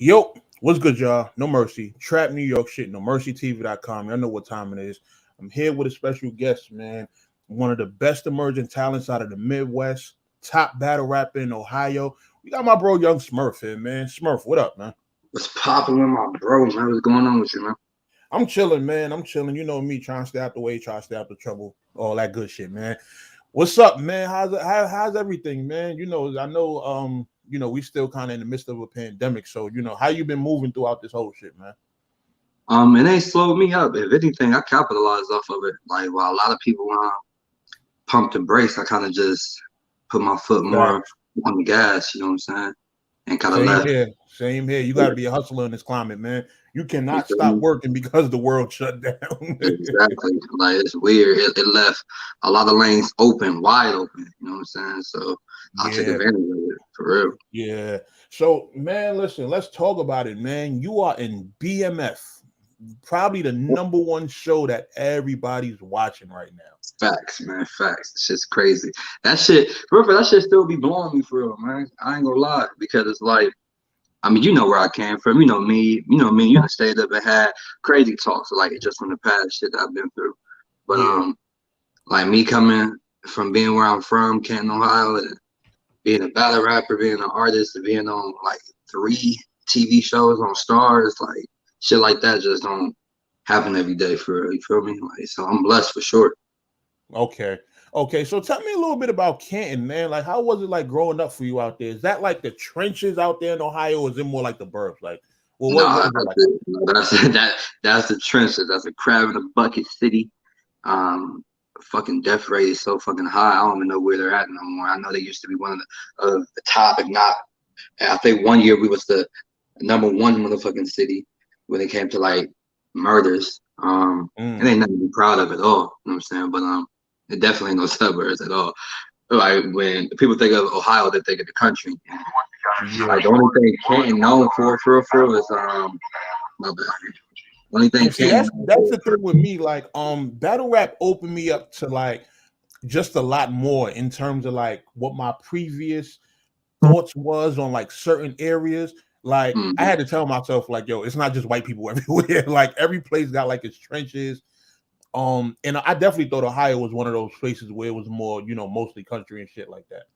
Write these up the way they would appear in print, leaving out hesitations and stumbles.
Yo, what's good, y'all? No Mercy, Trap New York shit, NoMercyTV.com. Y'all know what time it is. I'm here with a special guest, man. One of the best emerging talents out of the Midwest, top battle rapper in Ohio. We got my bro, Young Smurf here, man. Smurf, what up, man? What's popping with my bro, man? What's going on with you, man? I'm chilling, man. I'm chilling. You know me, trying to stay out the way, trying to stay out the trouble, all that good shit, man. What's up, man? How's everything, man? I know, we still kind of in the midst of a pandemic. So, how you been moving throughout this whole shit, man? It ain't slowed me up. If anything, I capitalized off of it. Like while a lot of people pump the brakes, I kind of just put my foot more on the gas, you know what I'm saying? And kind of left. Same here. You gotta be a hustler in this climate, man. You cannot stop working because the world shut down. Exactly. Like it's weird. It left a lot of lanes wide open, you know what I'm saying? So I'll take advantage of it for real. Yeah. So, man, listen, let's talk about it, man. You are in BMF, probably the #1 show that everybody's watching right now. Facts, man. Facts. It's just crazy. That shit, remember, that shit still be blowing me for real, man. I ain't gonna lie, because it's like, I mean, you know where I came from. You know me. You done stayed up and had crazy talks, like just from the past shit that I've been through. But like me coming from being where I'm from, Canton, Ohio, and being a battle rapper, being an artist, and being on like 3 TV shows on Stars, like shit like that just don't happen every day for real. You feel me? Like, so I'm blessed for sure. Okay. So tell me a little bit about Canton, man. Like, how was it like growing up for you out there? Is that like the trenches out there in Ohio, or is it more like the burbs? Like, well, that's the trenches. That's a crab in a bucket city. Fucking death rate is so fucking high. I don't even know where they're at no more. I know they used to be one of the top, if not. I think one year we was the #1 motherfucking city when it came to like murders. It ain't nothing to be proud of at all. You know what I'm saying? But it definitely ain't no suburbs at all. Like when people think of Ohio, they think of the country. Like the only thing Canton known for real is my bad. Only thing that's the thing with me. Like battle rap opened me up to like just a lot more in terms of like what my previous thoughts was on like certain areas. Like I had to tell myself like, yo, it's not just white people everywhere. Like every place got like its trenches. And I definitely thought Ohio was one of those places where it was more, mostly country and shit like that.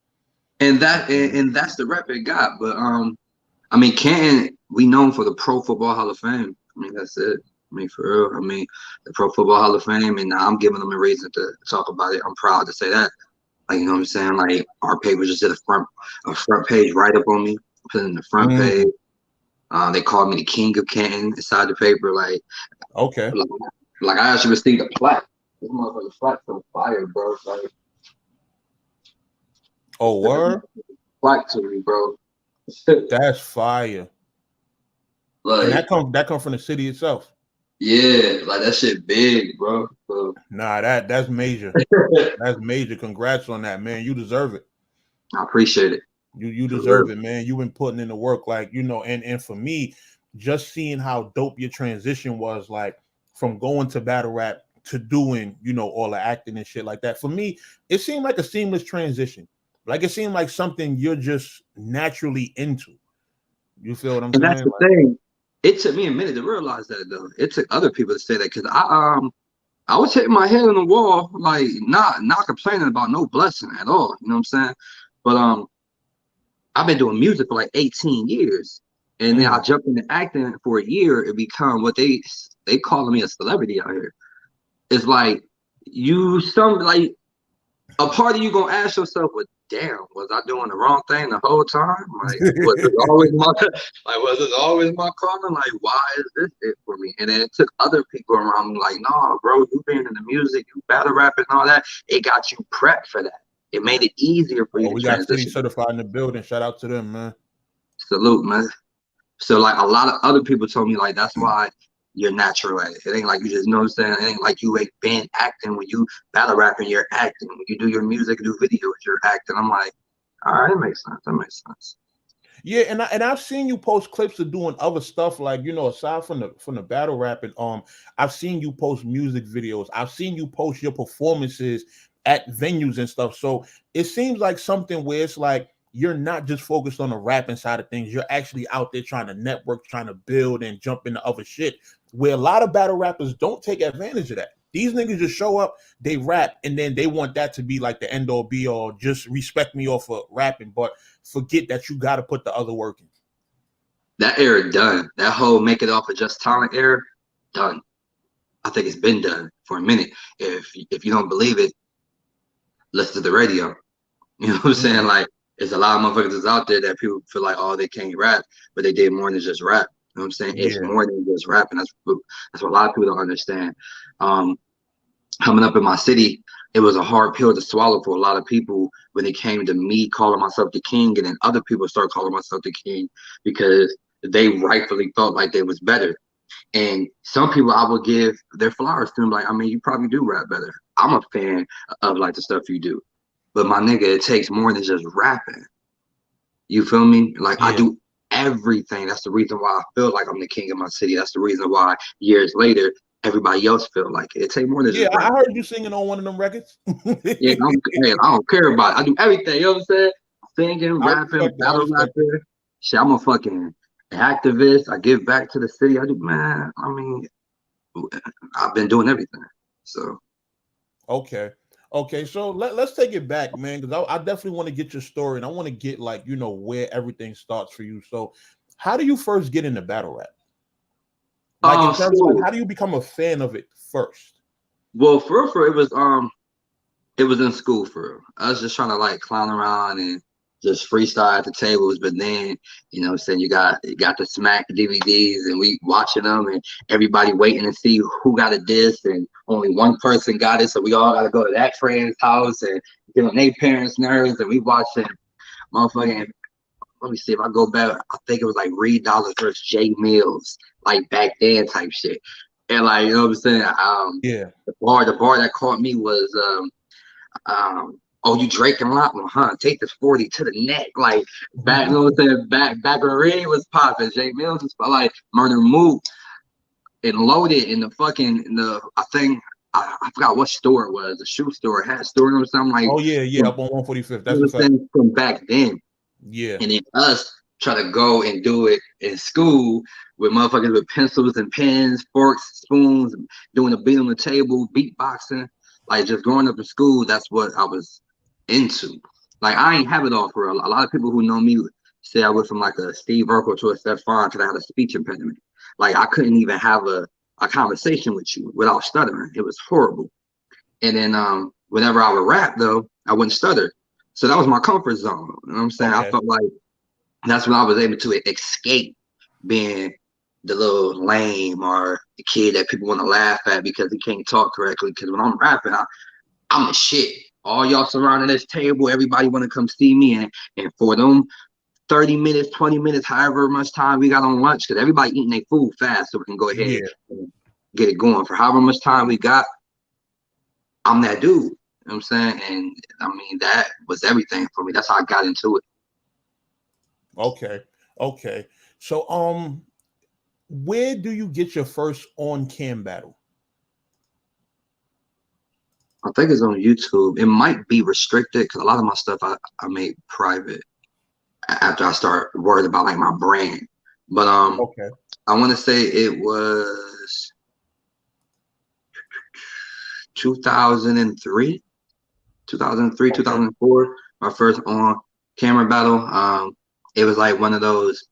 And that's the rep it got. But I mean, Canton, we known for the Pro Football Hall of Fame. I mean, that's it. I mean, for real. I mean, the Pro Football Hall of Fame, and I'm giving them a reason to talk about it. I'm proud to say that. Like, you know what I'm saying? Like, our paper just did a front page write up on me, put it in the front page. They called me the king of Canton inside the paper. Like, okay. Like I actually received a plaque. This motherfucking plaque's on fire, bro. Like, oh, word? Plaque to me, bro. That's fire. Like, and that come from the city itself. Yeah, like that shit big, bro. So, nah, that's major. That's major. Congrats on that, man. You deserve it. I appreciate it. You deserve it, man. You've been putting in the work, like, and for me, just seeing how dope your transition was, like from going to battle rap to doing, all the acting and shit like that. For me, it seemed like a seamless transition. Like it seemed like something you're just naturally into. You feel what I'm saying? And that's the thing. It took me a minute to realize that, though. It took other people to say that, because I was hitting my head on the wall, like not complaining about no blessing at all. You know what I'm saying? But I've been doing music for like 18 years, and then I jumped into acting for a year and become what they calling me a celebrity out here. It's like like a part of you gonna ask yourself, well, damn, was I doing the wrong thing the whole time? Like, was this always my calling? Like, why is this it for me? And then it took other people around me, like, nah, bro, you being in the music, you battle rapping and all that, it got you prepped for that. It made it easier for you to transition. We got City Certified in the building. Shout out to them, man. Salute, man. So, like, a lot of other people told me, like, that's why you're natural at it. It ain't like you just know what I'm saying. It ain't like you ain't been acting. When you battle rapping, you're acting. When you do your music, do videos, you're acting. I'm like, all right, that makes sense. That makes sense. Yeah, and I've seen you post clips of doing other stuff, like, aside from the battle rapping. I've seen you post music videos. I've seen you post your performances at venues and stuff. So it seems like something where it's like you're not just focused on the rapping side of things. You're actually out there trying to network, trying to build and jump into other shit, where a lot of battle rappers don't take advantage of that. These niggas just show up, they rap, and then they want that to be like the end all be all. Just respect me off of rapping, but forget that you got to put the other work in. That era done. That whole make it off of just talent era done. I think it's been done for a minute. If you don't believe it, listen to the radio. You know what I'm saying? Like, there's a lot of motherfuckers out there that people feel like, oh, they can't rap, but they did more than just rap. You know what I'm saying? It's more than just rapping. That's what a lot of people don't understand. Coming up in my city, it was a hard pill to swallow for a lot of people when it came to me calling myself the king, and then other people start calling myself the king because they rightfully felt like they was better. And some people I would give their flowers to them, like, I mean, you probably do rap better. I'm a fan of like the stuff you do. But my nigga, it takes more than just rapping. You feel me? Like, I do everything. That's the reason why I feel like I'm the king of my city. That's the reason why years later, everybody else feel like it. It takes more than just rapping. I heard you singing on one of them records. I don't care about it. I do everything. You know what I'm saying? Singing, rapping, battle rapping. Shit, I'm a fucking activist. I give back to the city. I do, man. I mean, I've been doing everything. So. Okay, so let's take it back, man, because I definitely want to get your story, and I want to get, like, you know, where everything starts for you. So how do you first get into battle rap? Like, in terms of, like, how do you become a fan of it first? Well, for it was in school for real. I was just trying to like clown around and just freestyle at the tables, but then, you know what I'm saying, you got the Smack DVDs and we watching them and everybody waiting to see who got a diss, and only one person got it, so we all got to go to that friend's house and get on their parents' nerves, and we watching motherfucking, let me see if I go back, I think it was like Reed Dollars versus Jay Mills, like back then type shit. And like, you know what I'm saying? The bar that caught me was oh, you Drake and Lot one, huh? Take this 40 to the neck. Like, back, you know what I'm saying? Back when Reed was popping, Jay Mills was like Murder Mook and Loaded in the fucking, I think, I forgot what store it was, the shoe store, hat store or something like. Oh, yeah, up on 145th. That's what I'm saying, from back then. Yeah. And then us try to go and do it in school with motherfuckers with pencils and pens, forks, spoons, doing a beat on the table, beatboxing. Like, just growing up in school, that's what I was into. Like, I ain't have it all for real. A lot of people who know me say I went from like a Steve Urkel to a Stefan because I had a speech impediment. Like, I couldn't even have a conversation with you without stuttering. It was horrible. And then whenever I would rap though, I wouldn't stutter. So that was my comfort zone. You know what I'm saying? I felt like that's when I was able to escape being the little lame or the kid that people want to laugh at because he can't talk correctly. Because when I'm rapping, I'm the shit. All y'all surrounding this table, everybody want to come see me. And for them 30 minutes, 20 minutes, however much time we got on lunch, because everybody eating their food fast so we can go ahead and get it going. For however much time we got, I'm that dude. You know what I'm saying? And I mean, that was everything for me. That's how I got into it. Okay. So where do you get your first on-cam battle? I think it's on YouTube. It might be restricted because a lot of my stuff I made private after I start worried about like my brand. But I want to say it was 2003, 2004, my first on camera battle. It was like one of those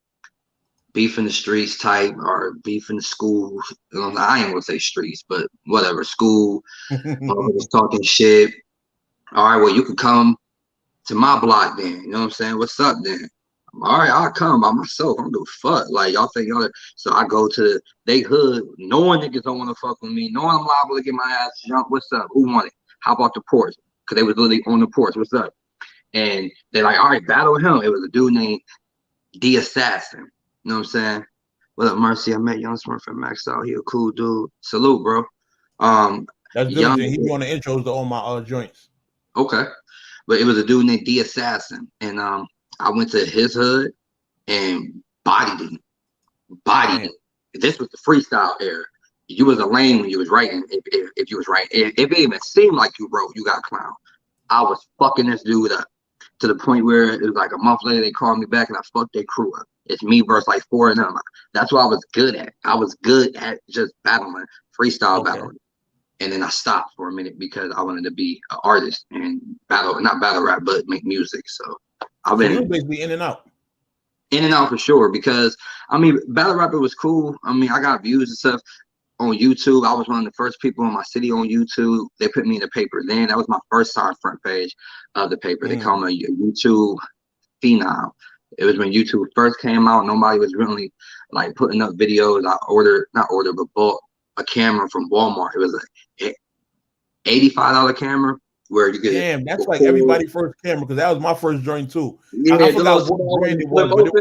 beef in the streets type or beef in the school. I ain't gonna say streets, but whatever, school. Just talking shit. All right, well, you could come to my block then. You know what I'm saying? What's up then? All right, I'll come by myself. I don't give a fuck. Like, y'all think y'all. So I go to they hood, knowing niggas don't want to fuck with me, knowing I'm liable to get my ass jumped. What's up? Who want it? How about the porch? Because they was literally on the porch. What's up? And they're like, all right, battle him. It was a dude named The Assassin. You know what I'm saying? What up, Mercy? I met Young Smurf and Max out. He a cool dude. Salute, bro. That's different. He be on the intros to all my joints. Okay. But it was a dude named The Assassin. And I went to his hood and bodied him. This was the freestyle era. You was a lame when you was writing. If you was writing. If it even seemed like you wrote, you got clown. I was fucking this dude up to the point where it was like a month later they called me back and I fucked their crew up. It's me versus like 4 of them. That's what I was good at. I was good at just battling, freestyle battling. And then I stopped for a minute because I wanted to be an artist and not battle rap, but make music. So I've been you're basically in and out. In and out for sure, because I mean, battle rapper was cool. I mean, I got views and stuff on YouTube. I was one of the first people in my city on YouTube. They put me in the paper then. That was my first time front page of the paper. They called me a YouTube phenom. It was when YouTube first came out. Nobody was really like putting up videos. I bought a camera from Walmart. It was a $85 camera where you get. Damn, that's like everybody's first camera, because that was my first joint too. Yeah, I forgot what brand it was, but it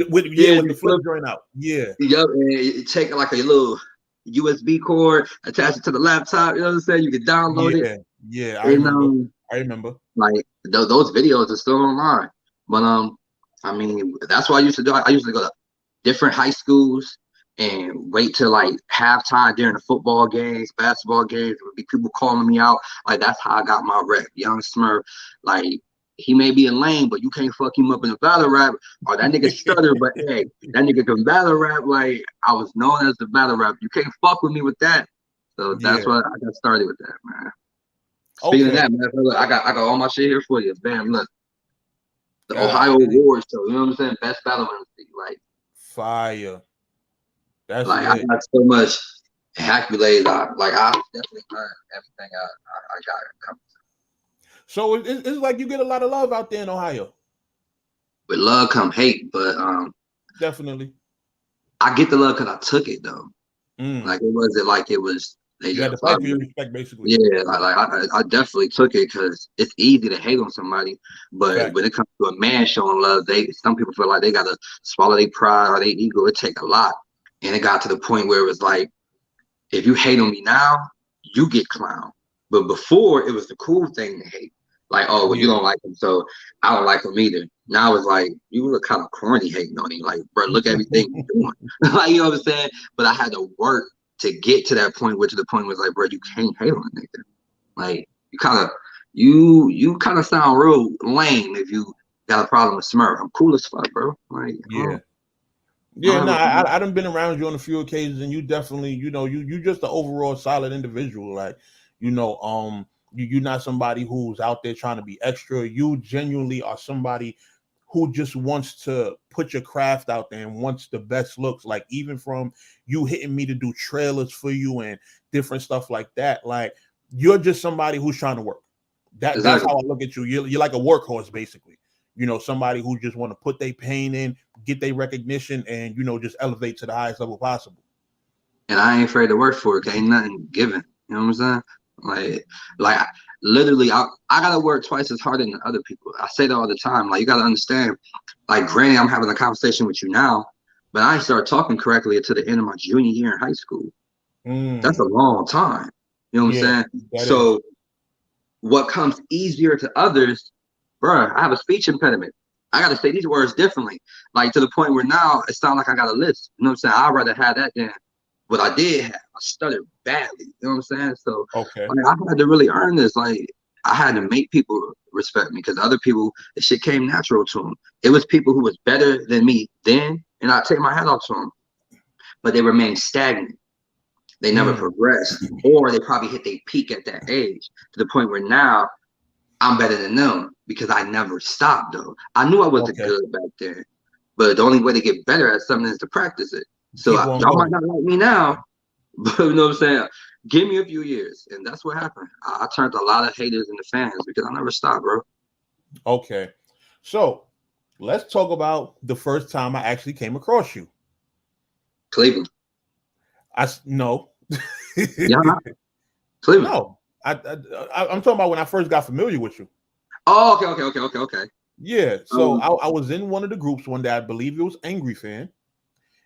was with the flip joint out. Yeah. Yep, and you take like a little USB cord, attach it to the laptop. You know what I'm saying? You can download it. Yeah, I remember. Like those videos are still online. But I mean, that's what I used to do. I used to go to different high schools and wait till like halftime during the football games, basketball games. There would be people calling me out. Like, that's how I got my rep. Young Smurf, like, he may be a lame, but you can't fuck him up in a battle rap. Or that nigga stutter, but hey, that nigga can battle rap. Like, I was known as the battle rap. You can't fuck with me with that. So that's why I got started with that, man. Speaking of that, man, look, I got all my shit here for you. Bam, look. The Ohio Awards, so you know what I'm saying? Best battle MC, like fire. That's like I got so much accolades. I definitely learned everything I got coming. So it's like you get a lot of love out there in Ohio. With love come hate, but definitely. I get the love because I took it though. Like it wasn't like it was. You had to fight for your respect, basically. Yeah, I definitely took it because it's easy to hate on somebody, but when it comes to a man showing love, some people feel like they gotta swallow their pride or their ego. It take a lot, and it got to the point where it was like, if you hate on me now, you get clown. But before, it was the cool thing to hate. Like, oh, well, you don't like him, so I don't like him either. Now it's like, you look kind of corny hating on him. Like, bro, look at everything you're doing. Like, you know what I'm saying? But I had to work to get to that point, which to the point was like, bro, you can't hate on a nigga. Like, you kind of sound real lame if you got a problem with Smurf. I'm cool as fuck, bro. Like, I done been around you on a few occasions, and you definitely, you just an overall solid individual. Like, you're not somebody who's out there trying to be extra. You genuinely are somebody who just wants to put your craft out there and wants the best looks. Like, even from you hitting me to do trailers for you and different stuff like that. Like, you're just somebody who's trying to work. That's how I look at you. You're like a workhorse, basically. Somebody who just want to put their pain in, get their recognition, and, just elevate to the highest level possible. And I ain't afraid to work for it. Ain't nothing given. You know what I'm saying? Like literally, I gotta work twice as hard than other people. I say that all the time. Like, you gotta understand. Like, granted, I'm having a conversation with you now, but I ain't started talking correctly until the end of my junior year in high school. That's a long time. You know what I'm saying? So, what comes easier to others, bro? I have a speech impediment. I gotta say these words differently. Like, to the point where now it sounds like I got a list. You know what I'm saying? I'd rather have that than what I did have. I stuttered badly. You know what I'm saying? So I had to really earn this. Like, I had to make people respect me, because other people, the shit came natural to them. It was people who was better than me then, and I take my hat off to them. But they remained stagnant. They never progressed, or they probably hit their peak at that age, to the point where now I'm better than them because I never stopped though. I knew I wasn't good back then, but the only way to get better at something is to practice it. So y'all might not like me now, but you know what I'm saying? Give me a few years. And that's what happened. I turned a lot of haters into fans because I never stopped, bro. Okay. So let's talk about the first time I actually came across you. Cleveland. No. Yeah, Cleveland. No. I'm talking about when I first got familiar with you. Oh, okay. Yeah. So I was in one of the groups one day. I believe it was Angry Fan.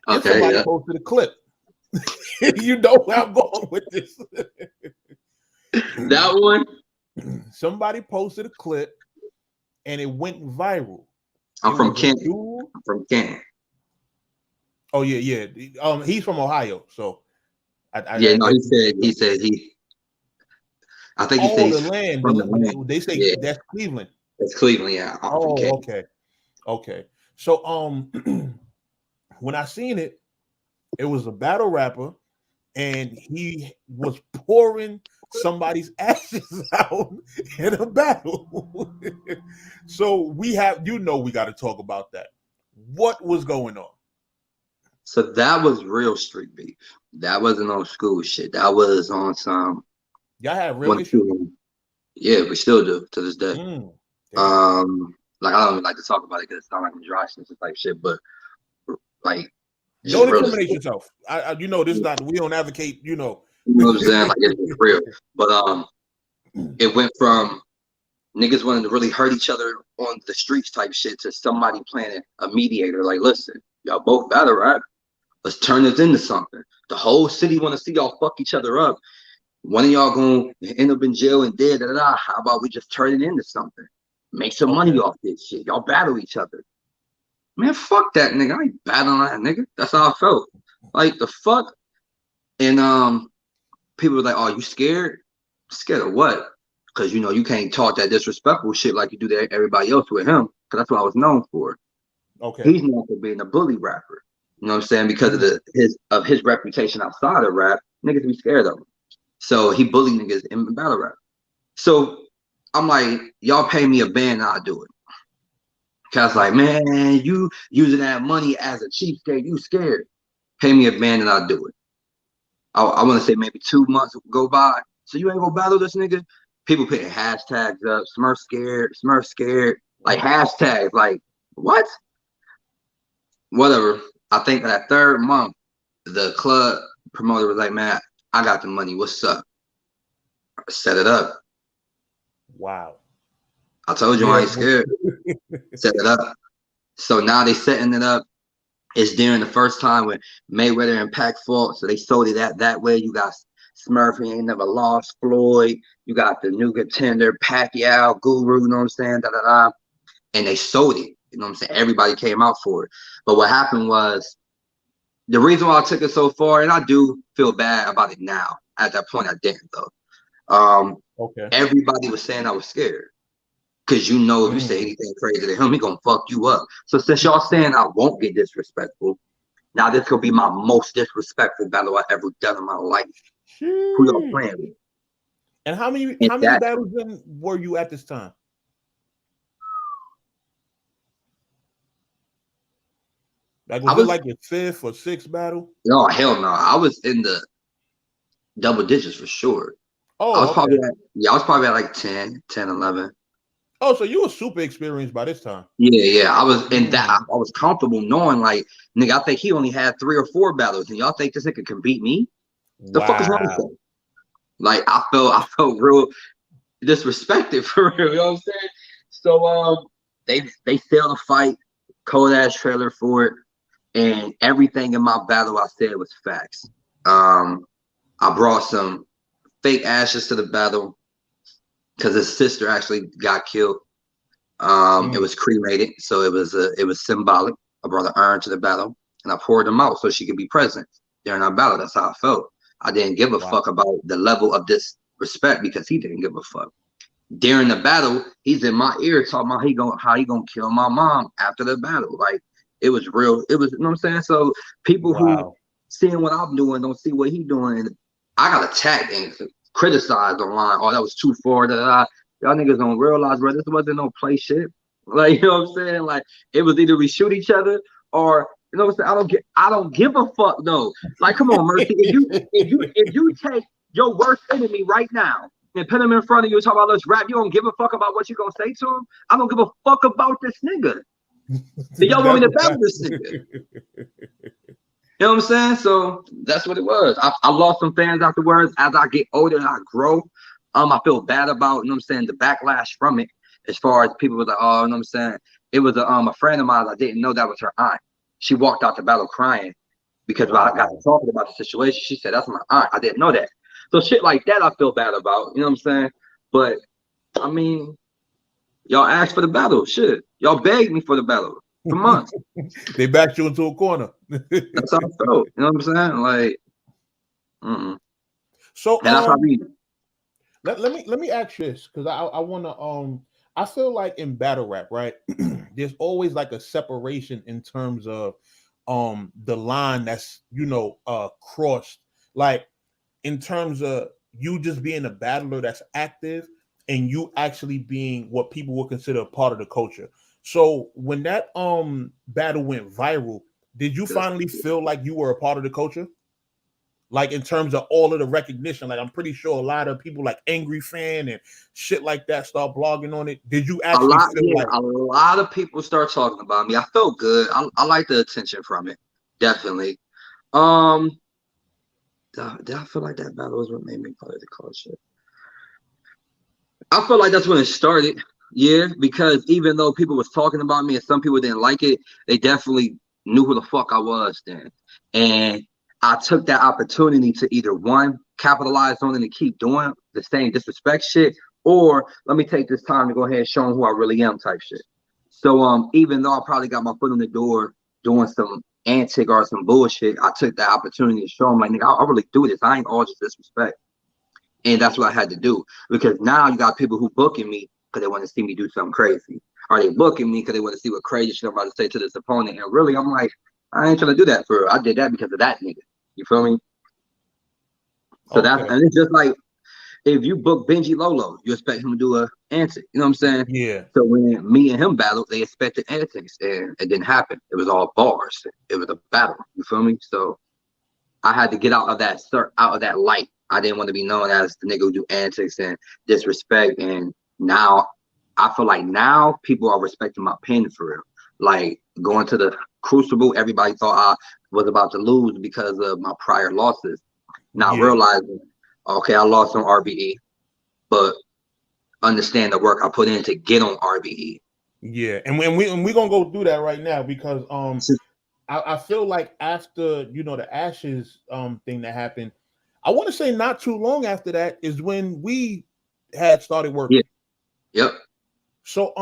And okay. Somebody posted a clip. You know where I'm going with this. That one? Somebody posted a clip and it went viral. I'm from Kent. Oh, yeah. He's from Ohio, so he said he. I think he said the land. They say that's Cleveland. It's Cleveland, yeah. I'm from Oh, Kansas. okay. Okay. So when I seen it, it was a battle rapper and he was pouring somebody's ashes out in a battle. So we have, we got to talk about that. What was going on? So that was real street beef. That wasn't on school shit. That was on some Y'all had real one issues? Yeah, we still do to this day. Damn. Like I don't even like to talk about it because it sounds like I'm dry snitching type shit, but like just Don't real incriminate estate. yourself. This is not, we don't advocate, You know what I'm saying? Like it's real. But it went from niggas wanting to really hurt each other on the streets type shit to somebody playing a mediator. Like, listen, y'all both battle rap. Let's turn this into something. The whole city want to see y'all fuck each other up. One of y'all gonna end up in jail and dead. How about we just turn it into something? Make some money off this shit. Y'all battle each other. Man, fuck that nigga. I ain't battling that nigga. That's how I felt. Like the fuck. And people were like, "Oh, you scared? Scared of what? Because you can't talk that disrespectful shit like you do to everybody else with him. Because that's what I was known for. Okay. He's known for being a bully rapper. You know what I'm saying? Because of his reputation outside of rap, niggas be scared of him. So he bullied niggas in battle rap. So I'm like, y'all pay me a band, I'll do it. Cause like, man, you using that money as a cheapskate, you scared. Pay me a band and I'll do it. I want to say maybe 2 months go by. So you ain't gonna battle this nigga? People putting hashtags up, Smurf scared, like hashtags, like what? Whatever. I think that 3rd month, the club promoter was like, man, I got the money. What's up? Set it up. Wow. I told you I ain't scared. Set it up. So now they setting it up. It's during the first time when Mayweather and Pac fought, so they sold it that way. You got Smurf, he ain't never lost. Floyd, you got the new contender, Pacquiao, Guru, you know what I'm saying? And they sold it. You know what I'm saying? Everybody came out for it. But what happened was, the reason why I took it so far, and I do feel bad about it now. At that point, I didn't though. Everybody was saying I was scared. Because if you say anything crazy to him, he gonna fuck you up. So since y'all saying I won't get disrespectful, now this could be my most disrespectful battle I ever done in my life. Who y'all playing with? And how many battles were you at this time? Like was it like your 5th or 6th battle? No, hell no. I was in the double digits for sure. Oh, I was probably at like 10, 11. Oh, so you were super experienced by this time. Yeah. I was in that. I was comfortable knowing, like, nigga, I think he only had 3 or 4 battles, and y'all think this nigga can beat me? The fuck is wrong with that? Like, I felt real disrespected for real. You know what I'm saying? So they sell the fight, cold ass trailer for it, and everything in my battle I said was facts. I brought some fake ashes to the battle because his sister actually got killed. It was cremated, so it was symbolic. I brought an urn to the battle and I poured them out so she could be present during our battle. That's how I felt. I didn't give a fuck about the level of disrespect because he didn't give a fuck. During the battle, he's in my ear talking about how he gonna kill my mom after the battle. Like, it was real. It was, you know what I'm saying? So people who seeing what I'm doing don't see what he doing. And I got attacked and criticized online. Oh, that was too far. Y'all niggas don't realize, bro, this wasn't no play shit. Like, you know what I'm saying? Like, it was either we shoot each other or, you know what I'm saying? I don't give a fuck though. Like, come on, Mercy. If you take your worst enemy right now and put him in front of you and talk about let's rap, you don't give a fuck about what you gonna say to him? I don't give a fuck about this nigga. So y'all want me to battle this nigga? You know what I'm saying? So that's what it was. I lost some fans afterwards. As I get older and I grow, I feel bad about, you know what I'm saying, the backlash from it. As far as people were like, oh, you know what I'm saying? It was a friend of mine. I didn't know that was her aunt. She walked out the battle crying because when I got to talking about the situation, she said, that's my aunt. I didn't know that. So shit like that I feel bad about. You know what I'm saying? But I mean, y'all asked for the battle. Shit. Y'all begged me for the battle for months. They backed you into a corner. That's how I felt. You know what I'm saying? Like, So and that's how I read. let me ask you this, because I want to I feel like in battle rap, right? There's always like a separation in terms of the line that's crossed. Like in terms of you just being a battler that's active and you actually being what people would consider a part of the culture. So when that battle went viral, did you finally feel like you were a part of the culture? Like in terms of all of the recognition, like I'm pretty sure a lot of people like Angry Fan and shit like that start blogging on it. Did you actually feel like a lot of people start talking about me? I felt good. I like the attention from it, definitely. Did I feel like that battle was what made me part of the culture? I feel like that's when it started. Yeah, because even though people was talking about me and some people didn't like it, they definitely knew who the fuck I was then. And I took that opportunity to either one, capitalize on it and keep doing the same disrespect shit, or let me take this time to go ahead and show them who I really am type shit. So even though I probably got my foot in the door doing some antic or some bullshit, I took that opportunity to show them like, nigga, I really do this. I ain't all just disrespect. And that's what I had to do, because now you got people who booking me because they want to see me do something crazy. Or they booking me because they want to see what crazy shit I'm about to say to this opponent. And really, I'm like, I ain't trying to do that for real. I did that because of that nigga. You feel me? So and it's just like, if you book Benji Lolo, you expect him to do a antic. You know what I'm saying? Yeah. So when me and him battled, they expected antics, and it didn't happen. It was all bars. It was a battle. You feel me? So I had to get out of that light. I didn't want to be known as the nigga who do antics and disrespect. And now I feel like now people are respecting my pen for real. Like going to the Crucible, everybody thought I was about to lose because of my prior losses. Now realizing, okay, I lost on RBE, but understand the work I put in to get on RBE. Yeah, and we're gonna go through that right now, because I feel like after the Ashes thing that happened, I want to say not too long after that is when we had started working. Yeah. Yep. So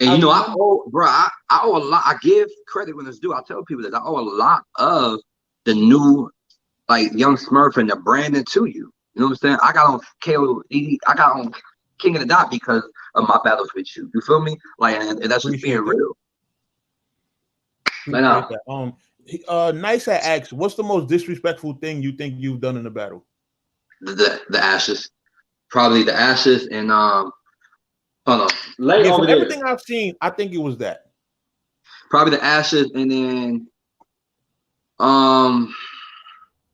and I owe a lot. I give credit when it's due. I tell people that I owe a lot of the new like Young Smurf and the branding to you. You know what I'm saying? I got on KOD, I got on King of the Dot because of my battles with you. You feel me? Like, and that's just being real. Nice had asked, what's the most disrespectful thing you think you've done in a battle? The Ashes. Probably the Ashes and hold on. From everything I've seen, I think it was that. Probably the Ashes, and then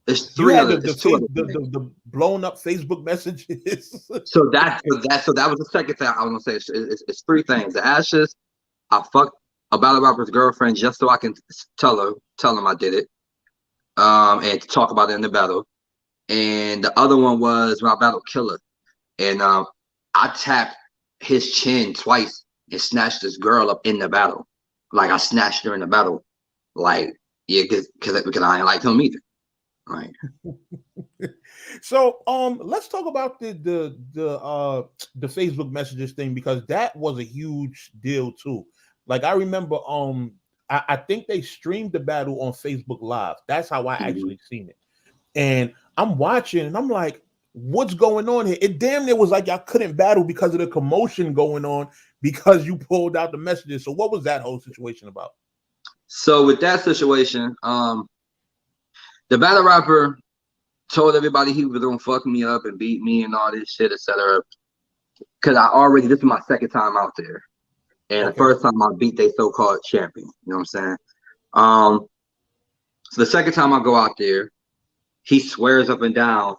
it's three the blown up Facebook messages. so that was the second thing I was gonna say. It's three things. The Ashes, I fucked a battle rapper's girlfriend just so I can tell him I did it, and to talk about it in the battle. And the other one was when I battled Killer, and I tapped his chin twice and snatched this girl up in the battle. Like I snatched her in the battle, like because I ain't like him either. Right. So let's talk about the Facebook messages thing, because that was a huge deal too. Like I remember I think they streamed the battle on Facebook Live. That's how I actually seen it. And I'm watching and I'm like, what's going on here? It damn near was like y'all couldn't battle because of the commotion going on because you pulled out the messages. So what was that whole situation about? So with that situation, the battle rapper told everybody he was gonna fuck me up and beat me and all this shit, etc. Because this is my second time out there. And the first time I beat their so-called champion. You know what I'm saying? So the second time I go out there, he swears up and down,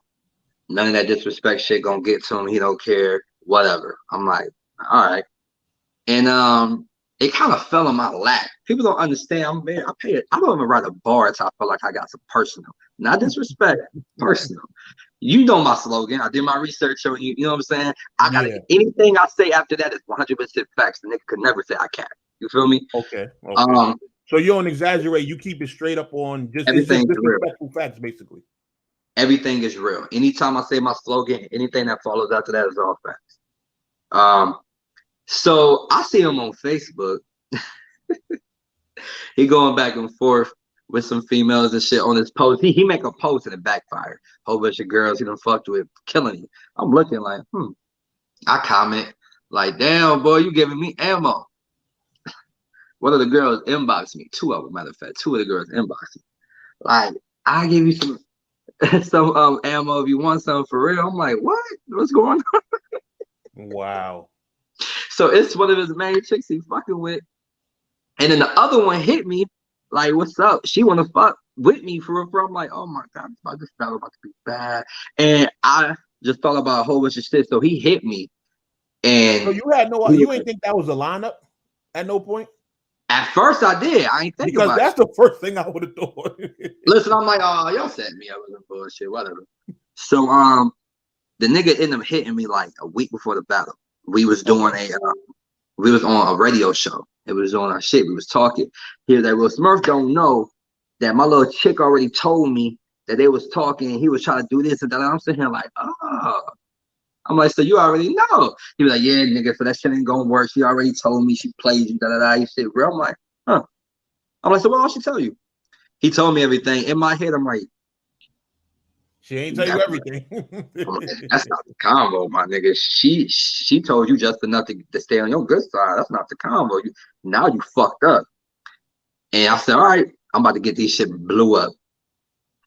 none of that disrespect shit gonna get to him. He don't care, whatever. I'm like, all right. And it kind of fell in my lap. People don't understand. Man, I don't even write a bar until I feel like I got some personal. Not disrespect, personal. You know my slogan. I did my research on you. You know what I'm saying? I got anything I say after that is 100% facts. The nigga could never say I can't. You feel me? Okay. So you don't exaggerate. You keep it straight up on just disrespectful facts, basically. Everything is real. Anytime I say my slogan, anything that follows after that is all facts. So I see him on Facebook. He going back and forth with some females and shit on his post. He make a post and it backfired. Whole bunch of girls he done fucked with, killing him. I'm looking like, I comment, Like, damn, boy, you giving me ammo. One of the girls inboxed me. Two of them, matter of fact. Two of the girls inboxed me. Like, I give you some some ammo if you want some for real. I'm like, what? What's going on? Wow. So it's one of his main chicks he's fucking with. And then the other one hit me. Like, what's up? She wanna fuck with me for real. I'm like, oh my god, this battle about to be bad. And I just thought about a whole bunch of shit. So he hit me. So And you had no, you ain't think that was a lineup at no point? at first I did. I ain't think Because about that's it. the first thing I would have thought. Listen, I'm like, oh, y'all set me up with some bullshit, whatever. So the nigga ended up hitting me like a week before the battle. We was doing we was on a radio show. It was on our shit. We was talking. He was like, well, Smurf don't know that my little chick already told me that they was talking and he was trying to do this and that. I'm sitting here like, oh. I'm like, so you already know. He was like, yeah, nigga, so that shit ain't gonna work. She already told me she played you, da-da-da. You shit, bro. I'm like, huh. I'm like, so what else she tell you? He told me everything. In my head, I'm like, She ain't tell you everything. that's not the combo, my nigga. She told you just enough to stay on your good side. That's not the combo. Now you fucked up. And I said, all right, I'm about to get these shit blew up.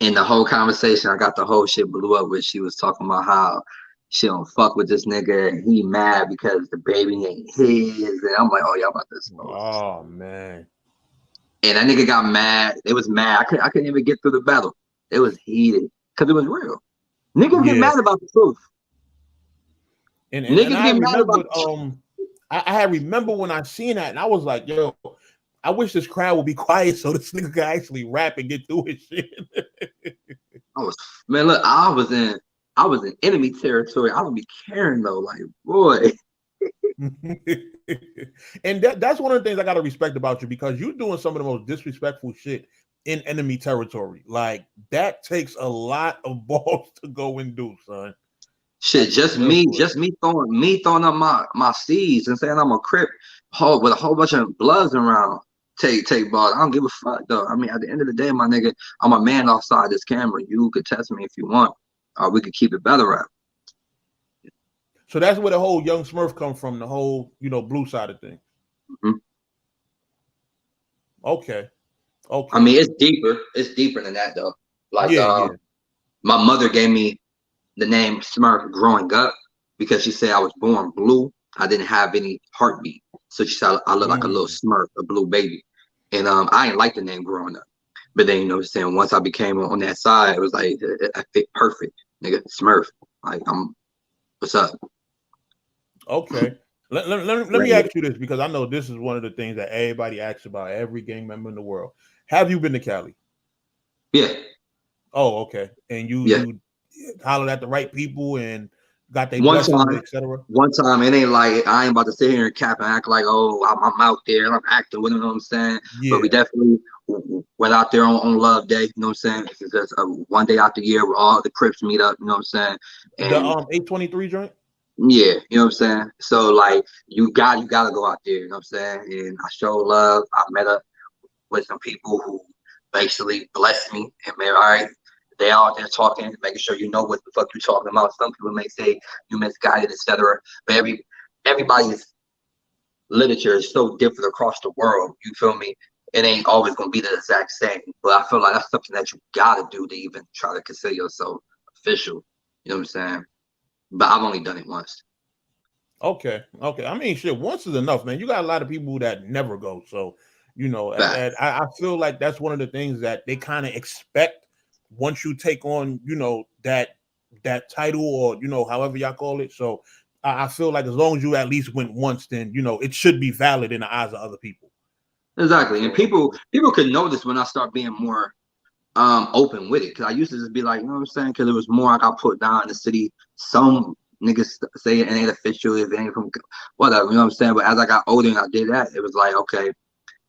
In the whole conversation, I got the whole shit blew up where she was talking about how she don't fuck with this nigga and he mad because the baby ain't his. And I'm like, oh, y'all about to smoke. Oh man. And that nigga got mad. It was mad. I couldn't even get through the battle. It was heated because it was real. Niggas get mad about the truth. And niggas I get mad remember, about I remember when I seen that, and I was like, yo, I wish this crowd would be quiet so this nigga could actually rap and get through his shit. Man, look, I was in enemy territory. I don't be caring though, like, boy. And that's one of the things I gotta respect about you, because you're doing some of the most disrespectful shit in enemy territory. Like, that takes a lot of balls to go and do, son. Shit, just me throwing up my seeds and saying I'm a Crip with a whole bunch of bloods around. Take balls. I don't give a fuck though. I mean, at the end of the day, my nigga, I'm a man offside this camera. You could test me if you want, or we could keep it better at. So that's where the whole Young Smurf come from, the whole, blue side of things. Mm-hmm. Okay. I mean, it's deeper than that though. Like, my mother gave me the name Smurf growing up because she said I was born blue. I didn't have any heartbeat, so she said I look like a little Smurf, a blue baby. And I ain't like the name growing up, but then what I'm saying, once I became on that side, it was like I fit perfect, nigga. Smurf, like what's up? Okay. Let me ask you this, because I know this is one of the things that everybody asks about, every gang member in the world. Have you been to Cali? Yeah. Oh, okay. And you hollered at the right people and got their one blessings, time, etc. One time, it ain't like I ain't about to sit here and cap and act like, oh, I'm out there and I'm acting with them, you know what I'm saying? Yeah. But we definitely went out there on Love Day, you know what I'm saying? It's just one day out the year where all the Crips meet up, you know what I'm saying? And the 823 joint? Yeah, you know what I'm saying? So like you gotta go out there, you know what I'm saying? And I show love. I met up with some people who basically blessed me and man, all right, they all there talking, making sure you know what the fuck you're talking about. Some people may say you misguided, etc. But everybody's literature is so different across the world. You feel me? It ain't always gonna be the exact same. But I feel like that's something that you gotta do to even try to consider yourself official. You know what I'm saying? But I've only done it once. Okay. I mean, shit, once is enough, man. You got a lot of people that never go. So, I feel like that's one of the things that they kind of expect once you take on, that title, or, however y'all call it. So I feel like as long as you at least went once, then, it should be valid in the eyes of other people. Exactly. And people could notice when I start being more open with it, because I used to just be like, you know what I'm saying, because it was more I got put down in the city. Some niggas say it ain't official if it ain't from whatever, you know what I'm saying? But as I got older and I did that, it was like, okay,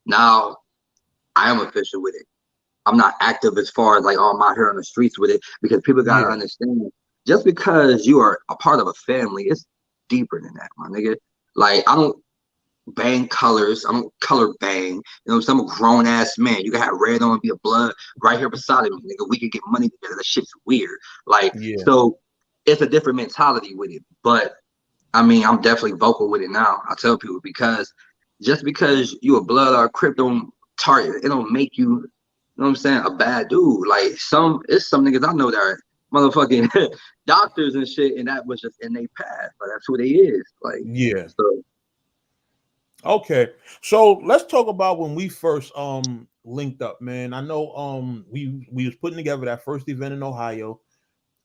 now I am official with it. I'm not active as far as like, oh, I'm out here on the streets with it, because people gotta understand, just because you are a part of a family, it's deeper than that, my nigga. Like, I don't bang colors. I don't color bang. You know, I'm a grown ass man. You can have red on, be a blood right here beside me, nigga. We could get money together. That shit's weird. Like, so it's a different mentality with it. But I mean, I'm definitely vocal with it now. I tell people, because just because you a blood or crypto target, it don't make you, you know what I'm saying, a bad dude. Like it's some niggas I know that are motherfucking doctors and shit, and that was just in their past. Like that's who they is. Like, Yeah. so Okay. So let's talk about when we first linked up, man. I know we was putting together that first event in Ohio.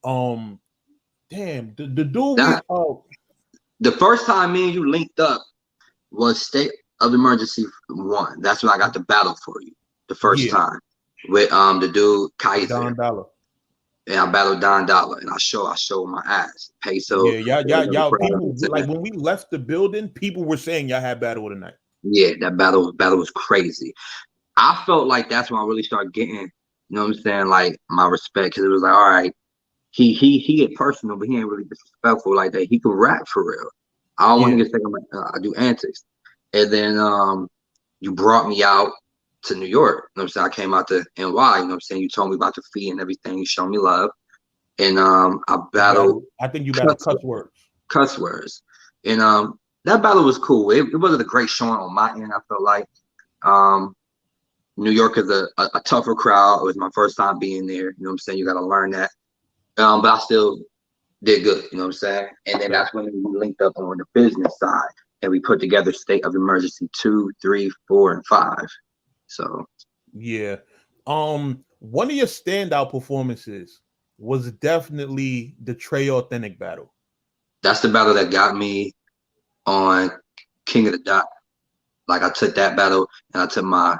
Damn, the dude we that the first time me and you linked up was State of Emergency 1. That's when I got the battle for you the first time with the dude Kaiser. Don Dollar. And I battled Don Dollar, and I showed my ass. Peso. Yeah, y'all people, like when we left the building, people were saying y'all had battle tonight. Yeah, that battle was crazy. I felt like that's when I really started getting, you know what I'm saying, like my respect, because it was like, all right, he get personal, but he ain't really disrespectful like that. He can rap for real. I don't want niggas think I do antics. And then you brought me out to New York. You know what I'm saying? I came out to NY, you know what I'm saying? You told me about the fee and everything, you showed me love. And I battled. I think you battled cuss words. Cuss words. And that battle was cool. It wasn't a great showing on my end. I felt like New York is a tougher crowd. It was my first time being there. You know what I'm saying? You got to learn that. But I still did good. You know what I'm saying? And then that's when we linked up on the business side, and we put together State of Emergency 2, 3, 4, and 5. So yeah, one of your standout performances was definitely the Trey Authentic battle. That's the battle that got me on King of the Dot. Like I took that battle and I took my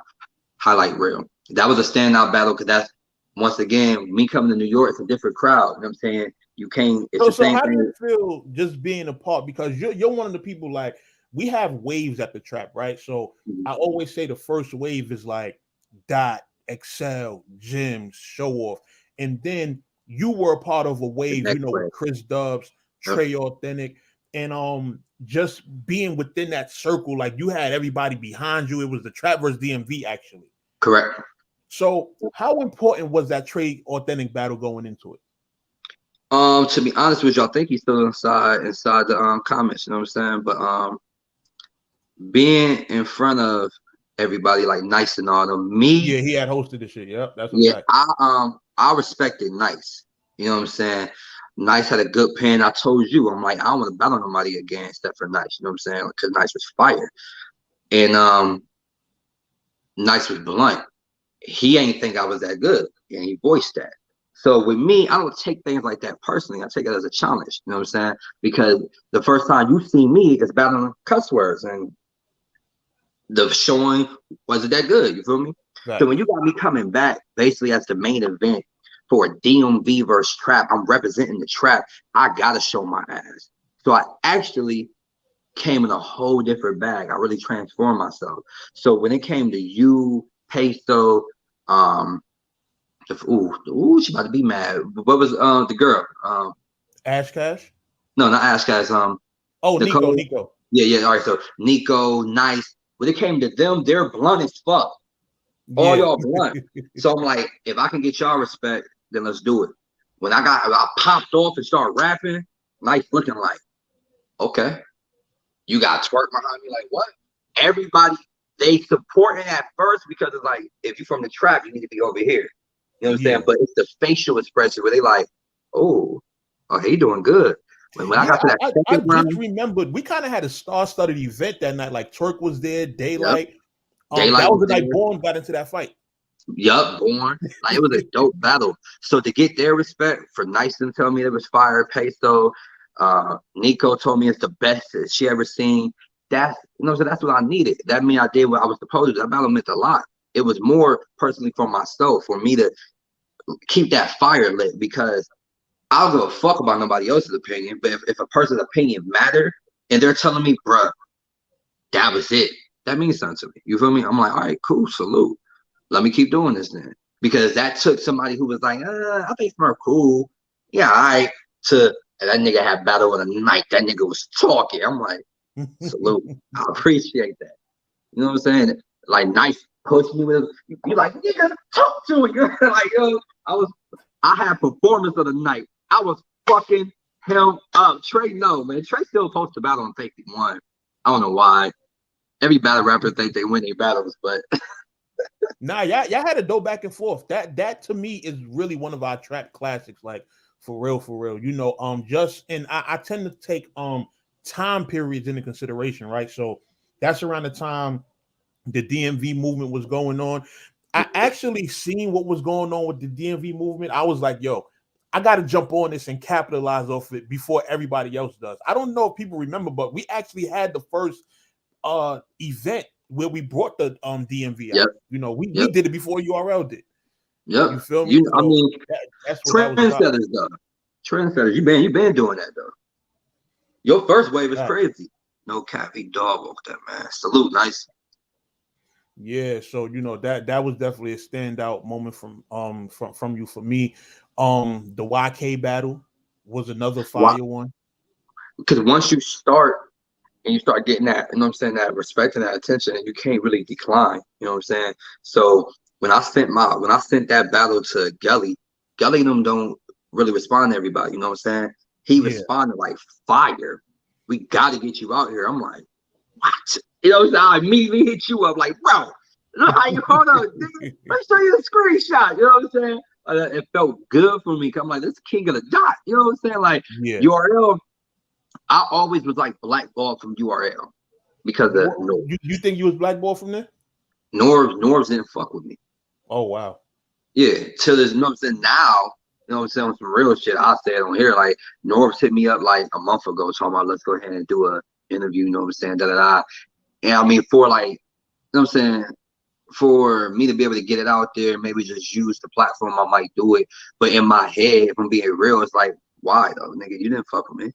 highlight reel. That was a standout battle because that's, once again, me coming to New York, it's a different crowd. You know what I'm saying? You can't. It's the same how thing. do you feel just being a part? Because you're one of the people, like, we have waves at the trap, right? So I always say the first wave is like Dot, Excel, Gyms, Show Off, and then you were a part of a wave, you know, with Chris Dubs, Trey Authentic, and just being within that circle, like you had everybody behind you. It was the Trap versus DMV, actually. Correct. So how important was that Trey Authentic battle going into it? To be honest with you, I think he's still inside the comments, you know what I'm saying? But being in front of everybody like Nice and all them, yeah, he had hosted the shit. Yep, that's a fact. I respected Nice. You know what I'm saying? Nice had a good pen. I told you, I'm like, I don't want to battle nobody again except for Nice. You know what I'm saying? Because Nice was fire. And Nice was blunt. He ain't think I was that good. And he voiced that. So with me, I don't take things like that personally. I take it as a challenge. You know what I'm saying? Because the first time you see me is battling cuss words, and the showing wasn't that good. You feel me? Right. So when you got me coming back basically as the main event for a DMV versus Trap, I'm representing the Trap. I gotta show my ass. So I actually came in a whole different bag. I really transformed myself. So when it came to you, Peso, she about to be mad. What was the girl? Ash Cash? No, not Ash Cash. Nico. Yeah. All right. So Nico, Nice. When it came to them, they're blunt as fuck. All y'all blunt. So I'm like, if I can get y'all respect, then let's do it. When I popped off and started rapping, Nice looking like, okay, you got twerk behind me. Like, what? Everybody, they supporting at first because it's like, if you're from the Trap, you need to be over here. You know what I'm saying? But it's the facial expression where they like, oh, he doing good. When I got to that I just remembered we kind of had a star-studded event that night. Like Turk was there, Daylight. That was the night Born got into that fight. Yup, Born. Like, it was a dope battle. So to get their respect, for Nice to tell me it was fire, Peso, Nico told me it's the best that she ever seen. So that's what I needed. That means I did what I was supposed to. That battle meant a lot. It was more personally for myself, for me to keep that fire lit, because I'll go fuck about nobody else's opinion. But if a person's opinion matter and they're telling me, bruh, that was it, that means something to me. You feel me? I'm like, all right, cool, salute. Let me keep doing this then. Because that took somebody who was like, I think Smurf cool. Yeah, all right. To that nigga had battle of the night. That nigga was talking. I'm like, salute. I appreciate that. You know what I'm saying? Like, Nice pushed me with, you like, nigga, talk to it. Like, yo, I had performance of the night. I was fucking Him, Trey, no, man. Trey still supposed to battle on think he won. I don't know why. Every battle rapper think they win their battles, but Nah, y'all had to go back and forth. That to me is really one of our trap classics, like for real. You know, I tend to take time periods into consideration, right? So that's around the time the DMV movement was going on. I actually seen what was going on with the DMV movement. I was like, yo, I got to jump on this and capitalize off it before everybody else does. I don't know if people remember, but we actually had the first event where we brought the DMV out. yep, You know, we yep, did it before URL did. yep. You feel me? I So mean, that's what that was about. trendsetters though. Trendsetters, you been doing that though. Your first wave is Right. crazy. No cap, he dog walked that, man. Salute, nice. Yeah, so you know that was definitely a standout moment from you for me. The YK battle was another Why? fire one. Because once you start and you start getting that, you know what I'm saying, that respect and that attention, and you can't really decline. You know what I'm saying? So when I sent that battle to Gelly and them don't really respond to everybody. You know what I'm saying? He Yeah. responded like fire. We got to get you out here. I'm like, what? You know what I'm saying? I immediately hit you up like, bro, look how you hold up, nigga. Let's show you the screenshot. You know what I'm saying? It felt good for me. I'm like, this king of the dot. You know what I'm saying? Like, Yeah. URL. I always was like blackballed from URL because of you think you was blackballed from there? Norbs didn't fuck with me. Oh wow. Yeah, till there's no saying now, you know what I'm saying, some real shit I said on here. Like Norbs hit me up like a month ago talking about let's go ahead and do a interview, you know what I'm saying, da. And I mean for like, you know what I'm saying, for me to be able to get it out there, maybe just use the platform, I might do it. But in my head, if I'm being real, it's like, why though, nigga? You didn't fuck with me.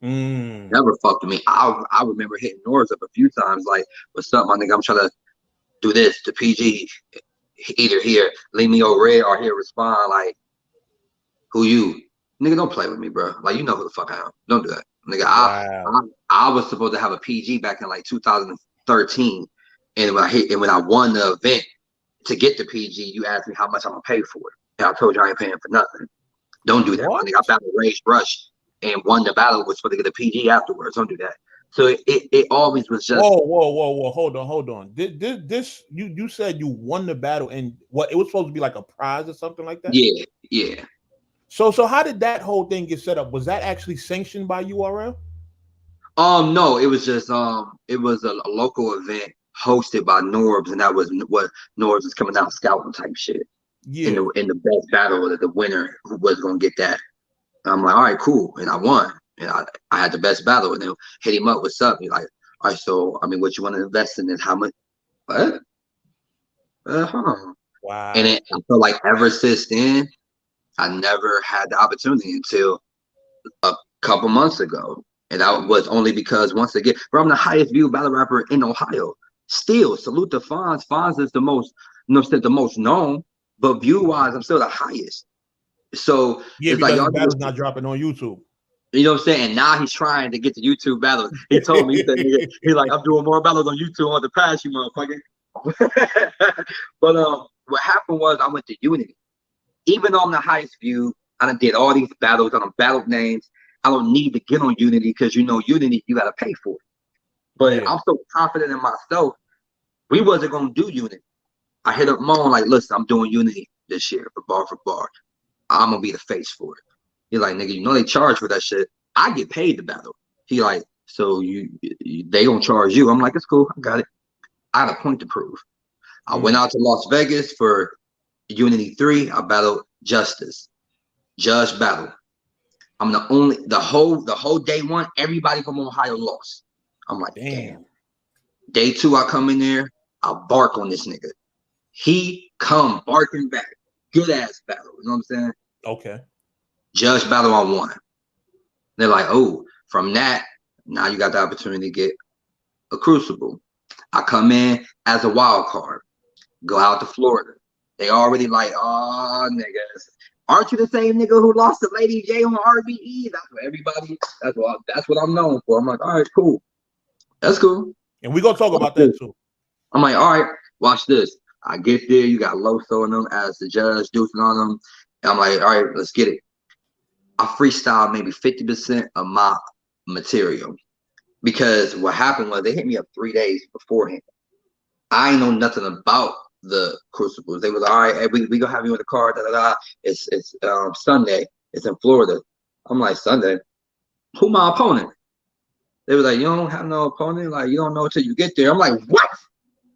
Never fucked with me. I remember hitting Norbs up a few times, like, what's up, my nigga? I'm trying to do this to PG, either here, leave me over red, or here respond like, who you? Nigga, don't play with me, bro. Like, you know who the fuck I am. Don't do that. Nigga, Wow. I was supposed to have a PG back in like 2013. And when I won the event to get the PG, you asked me how much I'm gonna pay for it. And I told you I ain't paying for nothing. Don't do that, my nigga. I battled Rage Rush and won the battle, was supposed to get a PG afterwards. Don't do that. So it always was just whoa. Hold on. This you said you won the battle and what it was supposed to be like a prize or something like that? Yeah. So how did that whole thing get set up? Was that actually sanctioned by URL? No, it was just it was a local event hosted by Norbs, and that was what Norbs was coming out scouting type shit. Yeah. In the best battle, the winner who was gonna get that. I'm like, all right, cool, and I won, and I had the best battle, and then hit him up, what's up? He's like, all right, so I mean, what you want to invest in is how much? What? Wow. And I feel like ever since then, I never had the opportunity until a couple months ago. And that was only because, once again, bro, I'm the highest viewed battle rapper in Ohio. Still, salute to Fonz. Fonz is the most, you know, the most known, but view-wise, I'm still the highest. So yeah, it's because like the battle's not dropping on YouTube. You know what I'm saying? And now he's trying to get to YouTube battles. He told me, he said, he's like, I'm doing more battles on YouTube on the past, you motherfucker. But what happened was I went to Unity. Even though I'm the highest view, I done did all these battles, I done battled names. I don't need to get on Unity because, you know, Unity, you got to pay for it. But I'm so confident in myself, we wasn't going to do Unity. I hit up Moan like, listen, I'm doing Unity this year for bar. I'm going to be the face for it. He's like, nigga, you know they charge for that shit. I get paid to battle. He like, so they gonna charge you. I'm like, it's cool, I got it. I had a point to prove. I went out to Las Vegas for Unity 3. I battled Justice. Judge battle. I'm the whole day one, everybody from Ohio lost. I'm like, damn. Day 2, I come in there, I bark on this nigga. He come barking back. Good ass battle. You know what I'm saying? Okay. Judge battle, I won. They're like, oh, from that, now you got the opportunity to get a Crucible. I come in as a wild card, go out to Florida. They already like, oh, niggas, aren't you the same nigga who lost to Lady J on RBE? That's what everybody, that's what I'm known for. I'm like, all right, cool. That's cool. And we're going to talk about that too. I'm like, all right, watch this. I get there, you got Loso and them as the judge, deucing on them. And I'm like, all right, let's get it. I freestyled maybe 50% of my material. Because what happened was they hit me up 3 days beforehand. I ain't know nothing about the crucibles. They was all right. Hey, we gonna have you in the car. Da, da, da. It's Sunday. It's in Florida. I'm like, Sunday. Who my opponent? They were like, you don't have no opponent. Like, you don't know until you get there. I'm like, what?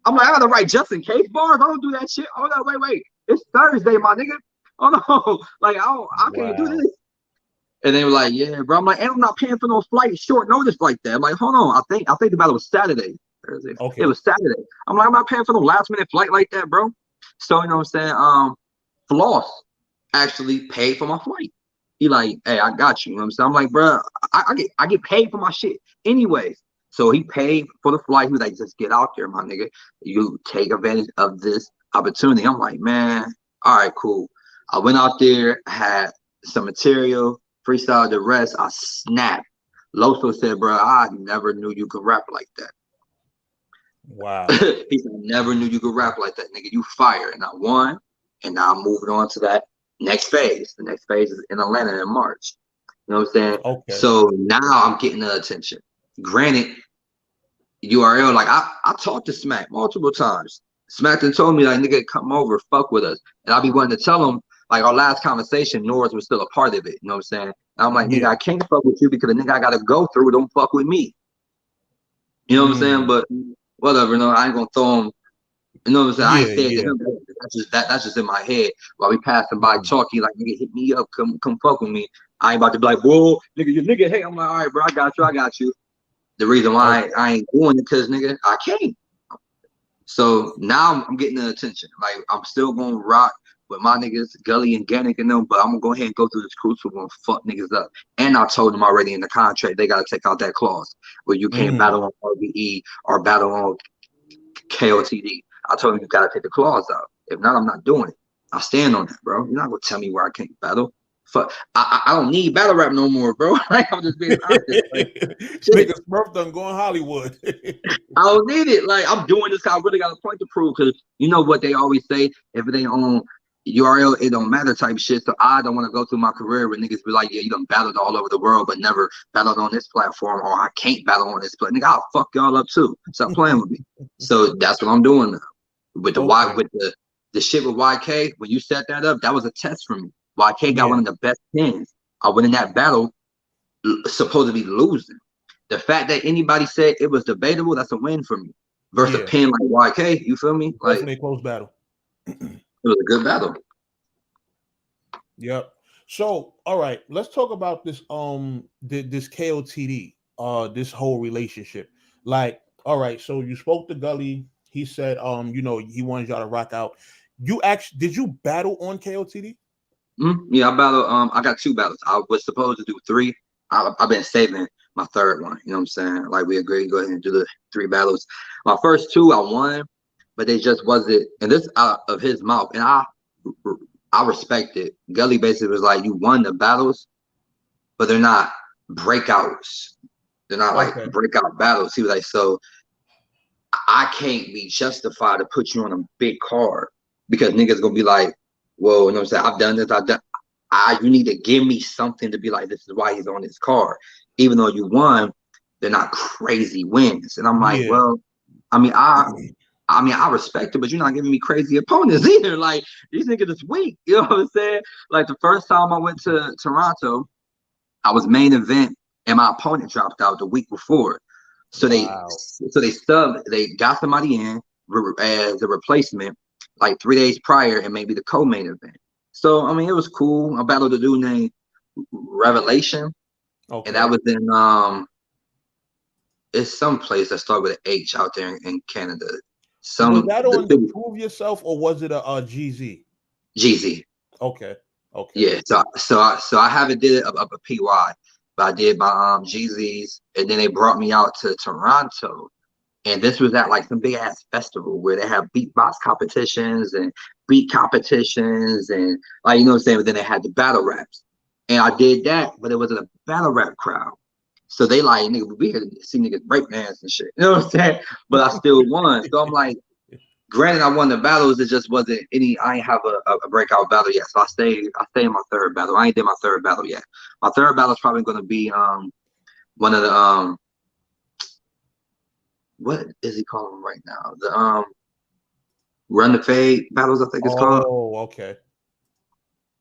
I'm like, I gotta write just in case bars. I don't do that shit. Oh no, wait. It's Thursday, my nigga. Oh no, like I can't do this. And they were like, yeah, bro. I'm like, and I'm not paying for no flight short notice like that. I'm like, hold on. I think the battle was Saturday. Thursday. Okay. It was Saturday. I'm like, I'm not paying for no last minute flight like that, bro. So you know what I'm saying? Floss actually paid for my flight. He like, hey, I got you. You know what I'm saying? I'm like, bro, I get paid for my shit anyways. So he paid for the flight. He was like, just get out there, my nigga. You take advantage of this opportunity. I'm like, man, all right, cool. I went out there, had some material, freestyle the rest. I snapped. Loso said, bro, I never knew you could rap like that. Wow. He said, I never knew you could rap like that, nigga. You fire. And I won. And now I'm moving on to that next phase. The next phase is in Atlanta in March. You know what I'm saying? Okay. So now I'm getting the attention. Granted, URL, like I talked to Smack multiple times. Smack done told me, like, nigga, come over, fuck with us. And I'll be wanting to tell him, like, our last conversation, Norris was still a part of it. You know what I'm saying? And I'm like, nigga, I can't fuck with you because the nigga I gotta go through don't fuck with me. You know what I'm saying? But whatever, you know, I ain't gonna throw him. You know what I'm saying? I ain't saying to him. That's just in my head. While we passing by talking, like, nigga, hit me up, come fuck with me. I ain't about to be like, whoa, nigga, you nigga, hey, I'm like, all right, bro, I got you. The reason why I ain't doing it because, nigga, I can't. So now I'm getting the attention. Like, I'm still gonna rock with my niggas, Gully and Gannick and them, but I'm gonna go ahead and go through this crucible and fuck niggas up. And I told them already in the contract they gotta take out that clause where you can't battle on RBE or battle on KOTD. I told them you gotta take the clause out. If not, I'm not doing it. I stand on that, bro. You're not gonna tell me where I can't battle. Fuck, I don't need battle rap no more, bro. Like, I'm just being honest. Like, nigga, Smurf done going Hollywood. I don't need it. Like, I'm doing this because I really got a point to prove. Because you know what they always say: if it ain't on URL, it don't matter type shit. So I don't want to go through my career where niggas be like, yeah, you done battled all over the world, but never battled on this platform, or I can't battle on this platform. Nigga, I'll fuck y'all up too. Stop playing with me. So that's what I'm doing now. With the the shit with YK, when you set that up, that was a test for me. YK got one of the best pins. I went in that battle supposed to be losing. The fact that anybody said it was debatable, that's a win for me. Versus a pin like YK, you feel me? Like, definitely a close battle. It was a good battle. Yep. So, all right, let's talk about this this KOTD, this whole relationship. Like, all right, so you spoke to Gully. He said, you know, he wanted y'all to rock out. You actually did you battle on KOTD? Yeah, I battled. I got 2 battles. I was supposed to do 3. I've been saving my 3rd one. You know what I'm saying? Like, we agreed to go ahead and do the 3 battles. My first 2 I won, but they just wasn't. And this out of his mouth, and I respect it. Gully basically was like, you won the battles, but they're not breakouts. They're not like breakout battles. He was like, so I can't be justified to put you on a big card because niggas gonna be like, well, you know what I'm saying? I've done this. You need to give me something to be like, this is why he's on this card. Even though you won, they're not crazy wins. And I'm like, well, I mean, I respect it, but you're not giving me crazy opponents either. Like, these niggas is weak. You know what I'm saying? Like, the first time I went to Toronto, I was main event, and my opponent dropped out the week before. So they got somebody in as a replacement like 3 days prior, and maybe the co-main event. So I mean, it was cool. I battled a dude named Revelation, and that was in it's some place that started with an H out there in Canada. Was that on the Prove Yourself, or was it a GZ? GZ. Okay. Yeah. So I haven't did a PY, but I did my GZs, and then they brought me out to Toronto. And this was at like some big ass festival where they have beatbox competitions and beat competitions and, like, you know what I'm saying? But then they had the battle raps. And I did that, but it wasn't a battle rap crowd. So they like, nigga, we here to see niggas break dance and shit. You know what I'm saying? But I still won. So I'm like, Granted, I won the battles. It just wasn't any. I ain't have a breakout battle yet. So I stay in my third battle. I ain't did my third battle yet. My third battle is probably going to be one of the what is he calling them right now? The run the fade battles, I think it's called. Oh, okay.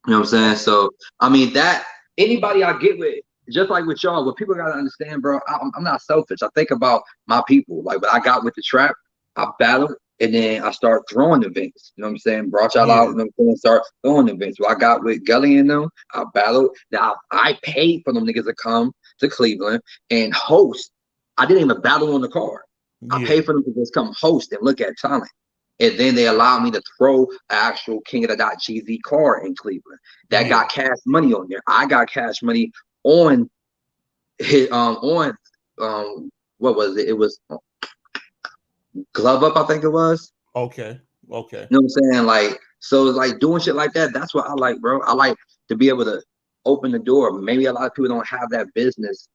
You know what I'm saying? So I mean that anybody I get with, just like with y'all, what people gotta understand, bro. I'm not selfish. I think about my people. Like when I got with the trap, I battled and then I start throwing events. You know what I'm saying? Brought y'all out, you know what I'm saying? Start throwing events. So I got with Gully and them. I battled. Now I paid for them niggas to come to Cleveland and host. I didn't even battle on the card. I paid for them to just come host and look at talent. And then they allowed me to throw an actual King of the Dot GZ card in Cleveland. That got cash money on there. I got cash money on his what was it? It was Glove Up, I think it was. Okay. You know what I'm saying? Like, so it's like doing shit like that. That's what I like, bro. I like to be able to open the door. Maybe a lot of people don't have that business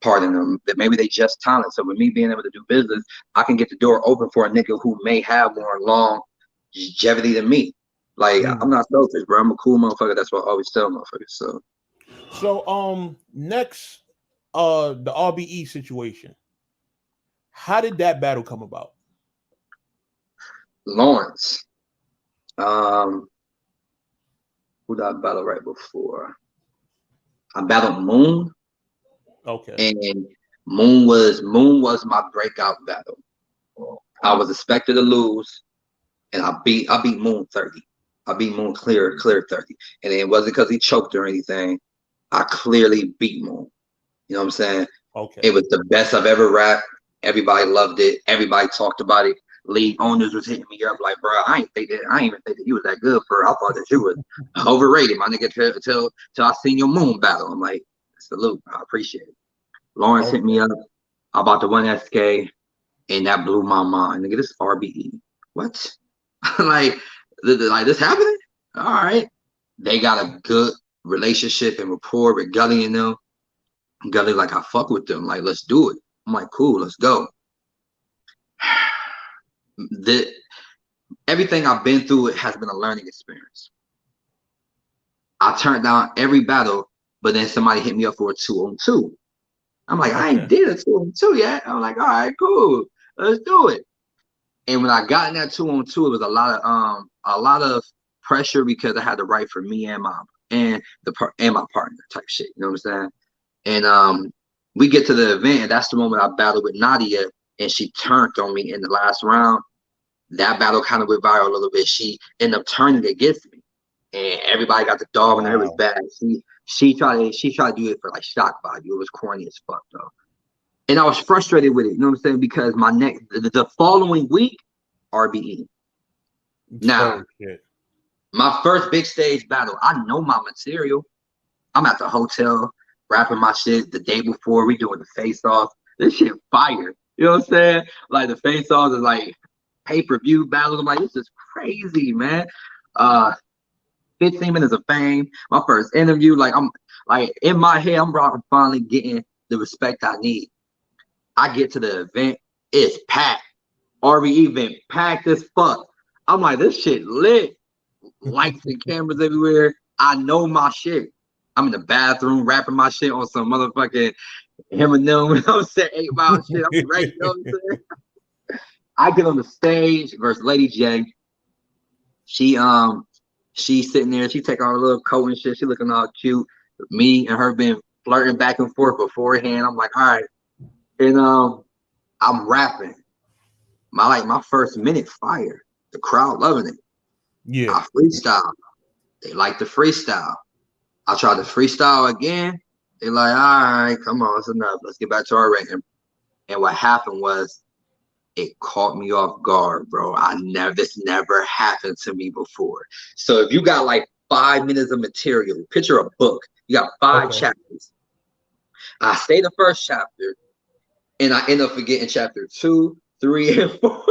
part in them, that maybe they just talent. So with me being able to do business, I can get the door open for a nigga who may have more longevity than me. Like I'm not selfish, bro. I'm a cool motherfucker. That's what I always tell motherfuckers. So next, the RBE situation. How did that battle come about? Lawrence. Who did I battle right before? I battled Moon. Okay. And Moon was my breakout battle. I was expected to lose, and I beat Moon 30. I beat Moon clear 30. And it wasn't because he choked or anything. I clearly beat Moon. You know what I'm saying? Okay. It was the best I've ever rapped. Everybody loved it. Everybody talked about it. League owners was hitting me up like, bro, I ain't even think that you was that good, bro. I thought that you was overrated, my nigga, till I seen your Moon battle. I'm like, salute, I appreciate it. Lawrence hit me up about the 1SK, and that blew my mind. Nigga, this is RBE. What? like this happening? All right. They got a good relationship and rapport with Gully and them. Gully like, I fuck with them. Like, let's do it. I'm like, cool, let's go. Everything I've been through, it has been a learning experience. I turned down every battle, but then somebody hit me up for a 2-on-2. I'm like, I ain't did a 2-on-2 yet. I'm like, all right, cool, let's do it. And when I got in that 2-on-2, it was a lot of pressure because I had to write for me and my partner type shit. You know what I'm saying? And we get to the event, and that's the moment I battled with Nadia, and she turned on me in the last round. That battle kind of went viral a little bit. She ended up turning against me, and everybody got the dog, and it was bad. She tried to do it for like shock value. It was corny as fuck though. And I was frustrated with it, you know what I'm saying? Because the following week, RBE. Now, my first big stage battle, I know my material. I'm at the hotel, rapping my shit the day before. We doing the face-off. This shit fire. You know what I'm saying? Like the face-off is like pay-per-view battles. I'm like, this is crazy, man. 15 minutes of fame, my first interview. Like I'm like in my head, I'm finally getting the respect I need. I get to the event, it's packed. RBE event packed as fuck. I'm like, this shit lit. Lights and cameras everywhere. I know my shit. I'm in the bathroom rapping my shit on some motherfucking Eminem, you know what I'm saying? 8 Mile shit. I'm ready, you know what I'm saying? I get on the stage versus Lady J. She's sitting there, she take on her little coat and shit, she looking all cute. Me and her been flirting back and forth beforehand. I'm like, all right. And I'm rapping. My first minute fire. The crowd loving it. Yeah. I freestyle. They like the freestyle. I try to freestyle again. They're like, all right, come on, it's enough. Let's get back to our rating. And what happened was, it caught me off guard, bro. This never happened to me before. So if you got like 5 minutes of material, picture a book. You got 5 chapters. I say the first chapter, and I end up forgetting chapter 2, 3, and 4.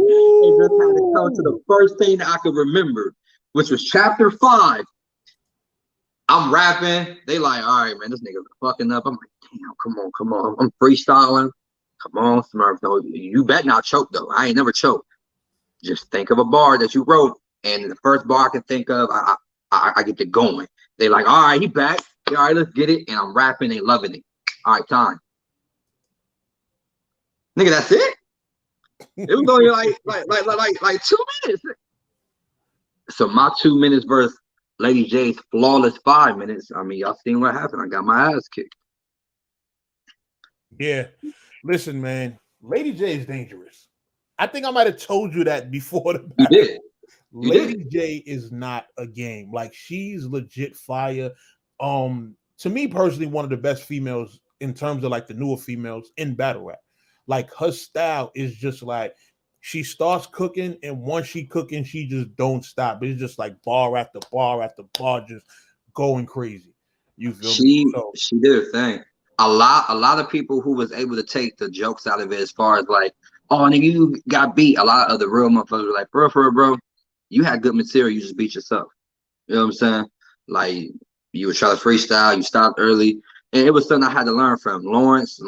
It just had to come to the first thing that I could remember, which was chapter 5. I'm rapping. They like, all right, man, this nigga's fucking up. I'm like, damn, come on. I'm freestyling. Come on, Smurf. No, you bet not choke though. I ain't never choked. Just think of a bar that you wrote, and the first bar I can think of, I get to going. They like, all right, he back. All right, let's get it. And I'm rapping, they loving it. All right, time. Nigga, that's it. It was only like 2 minutes. So my 2 minutes versus Lady J's flawless 5 minutes. I mean, y'all seen what happened. I got my ass kicked. Yeah. Listen, man, Lady J is dangerous. I think I might have told you that before the battle. You did. Lady J is not a game. Like, she's legit fire. To me personally, one of the best females in terms of like the newer females in battle rap. Like, her style is just like, she starts cooking, and once she cooking, she just don't stop. It's just like bar after bar after bar, just going crazy. You feel me? So, she did her thing. A lot of people who was able to take the jokes out of it, as far as like, oh nigga, you got beat. A lot of the real motherfuckers were like, bro, you had good material, you just beat yourself. You know what I'm saying? Like, you would try to freestyle, you stopped early, and it was something I had to learn from. Lawrence,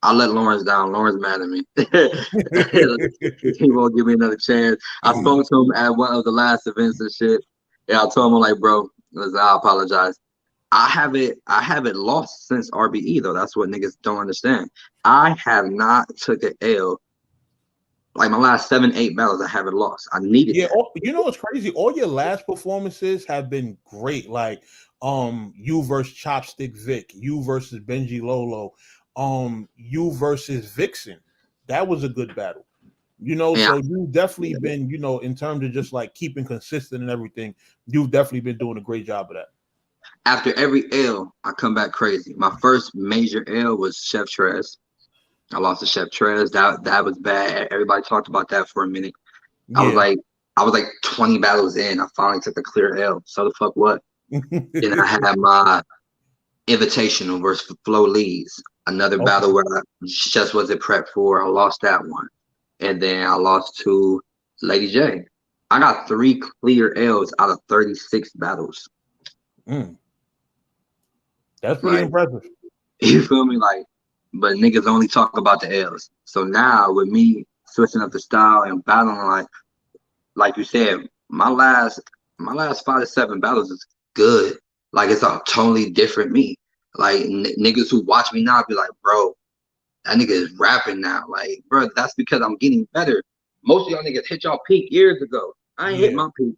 I let Lawrence down. Lawrence mad at me. He won't give me another chance. I spoke to him at one of the last events and shit. Yeah, I told him, like, bro, listen, I apologize. I haven't lost since RBE though. That's what niggas don't understand. I have not took an L. Like, my last 7-8 battles, I haven't lost. I needed that. You know what's crazy? All your last performances have been great. Like, you versus Chopstick Vic, you versus Benji Lolo, you versus Vixen. That was a good battle. You know, Yeah. so you've definitely been, you know, in terms of just like keeping consistent and everything, you've definitely been doing a great job of that. After every L, I come back crazy. My first major L was Chef Trez. I lost to Chef Trez. That was bad. Everybody talked about that for a minute. Yeah. I was like 20 battles in. I finally took a clear L. So the fuck what? Then I had my Invitational versus Flo Lees. Another battle where I just wasn't prepped for. I lost that one. And then I lost to Lady J. I got 3 clear L's out of 36 battles. That's pretty impressive. You feel me? Like, but niggas only talk about the L's. So now with me switching up the style and battling, like you said, my last 5 to 7 battles is good. Like, it's a totally different me. Like, niggas who watch me now be like, bro, that nigga is rapping now. Like, bro, that's because I'm getting better. Most of y'all niggas hit y'all peak years ago. I ain't hit my peak.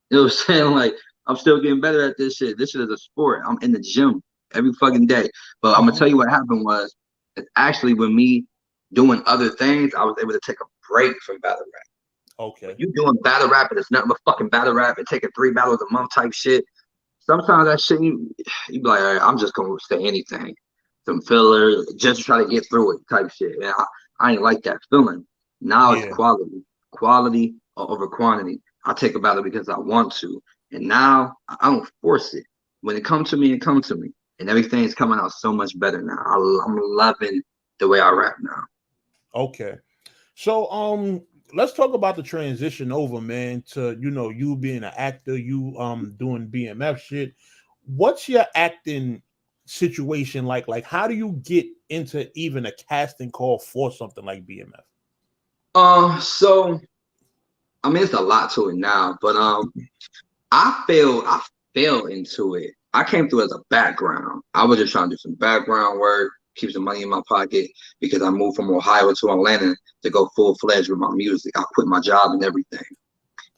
You know what I'm saying? Like, I'm still getting better at this shit. This shit is a sport. I'm in the gym every fucking day. But I'm gonna tell you what happened was, it's actually with me doing other things, I was able to take a break from battle rap. Okay. When you doing battle rap and it's nothing but fucking battle rap and taking 3 battles a month type shit, sometimes that shit, you be like, all right, I'm just gonna say anything. Some filler, just to try to get through it type shit. And I ain't like that feeling. Now it's quality over quantity. I take a battle because I want to. And now I don't force it. When it comes to me, it comes to me. And everything's coming out so much better now. I'm loving the way I rap now. Okay. So let's talk about the transition over, man, to, you know, you being an actor, you doing BMF shit. What's your acting situation like? Like, how do you get into even a casting call for something like BMF? So I mean, it's a lot to it now, but I fell into it. I came through as a background. I was just trying to do some background work, keep some money in my pocket, because I moved from Ohio to Atlanta to go full-fledged with my music. I quit my job and everything.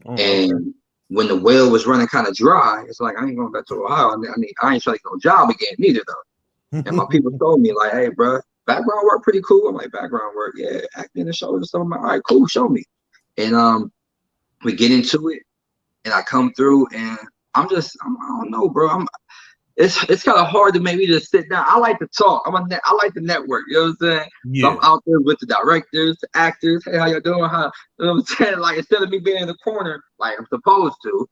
And when the well was running kind of dry, it's like, I ain't going back to Ohio. I ain't trying to get no job again neither, though. And my people told me, like, hey, bro, background work pretty cool. I'm like, background work, yeah, acting and shows and stuff. I'm like, all right, cool, show me. And we get into it, and I come through, and I don't know, bro. It's kind of hard to maybe just sit down. I like to talk. I like the network. You know what I'm saying? Yeah. So I'm out there with the directors, the actors. Hey, how y'all doing? You know what I'm saying? Like, instead of me being in the corner like I'm supposed to,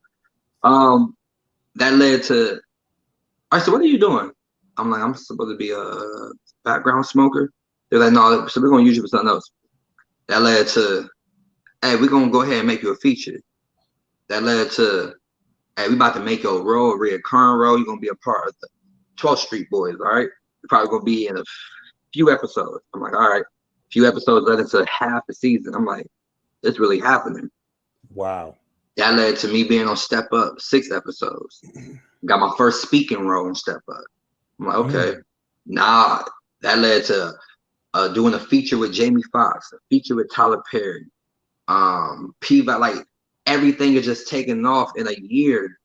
that led to, all right, so what are you doing? I'm like, I'm supposed to be a background smoker. They're like, no, so we're gonna use you for something else. That led to, hey, we're gonna go ahead and make you a feature. That led to, hey, we about to make your role a reoccurring role. You're gonna be a part of the 12th Street Boys, all right? You're probably gonna be in a few episodes. I'm like, all right. A few episodes led into half the season. I'm like, It's really happening. Wow. That led to me being on Step Up 6 episodes. Got my first speaking role in Step Up. I'm like, okay. Now that led to doing a feature with Jamie Foxx, a feature with Tyler Perry. Like everything is just taking off in a year.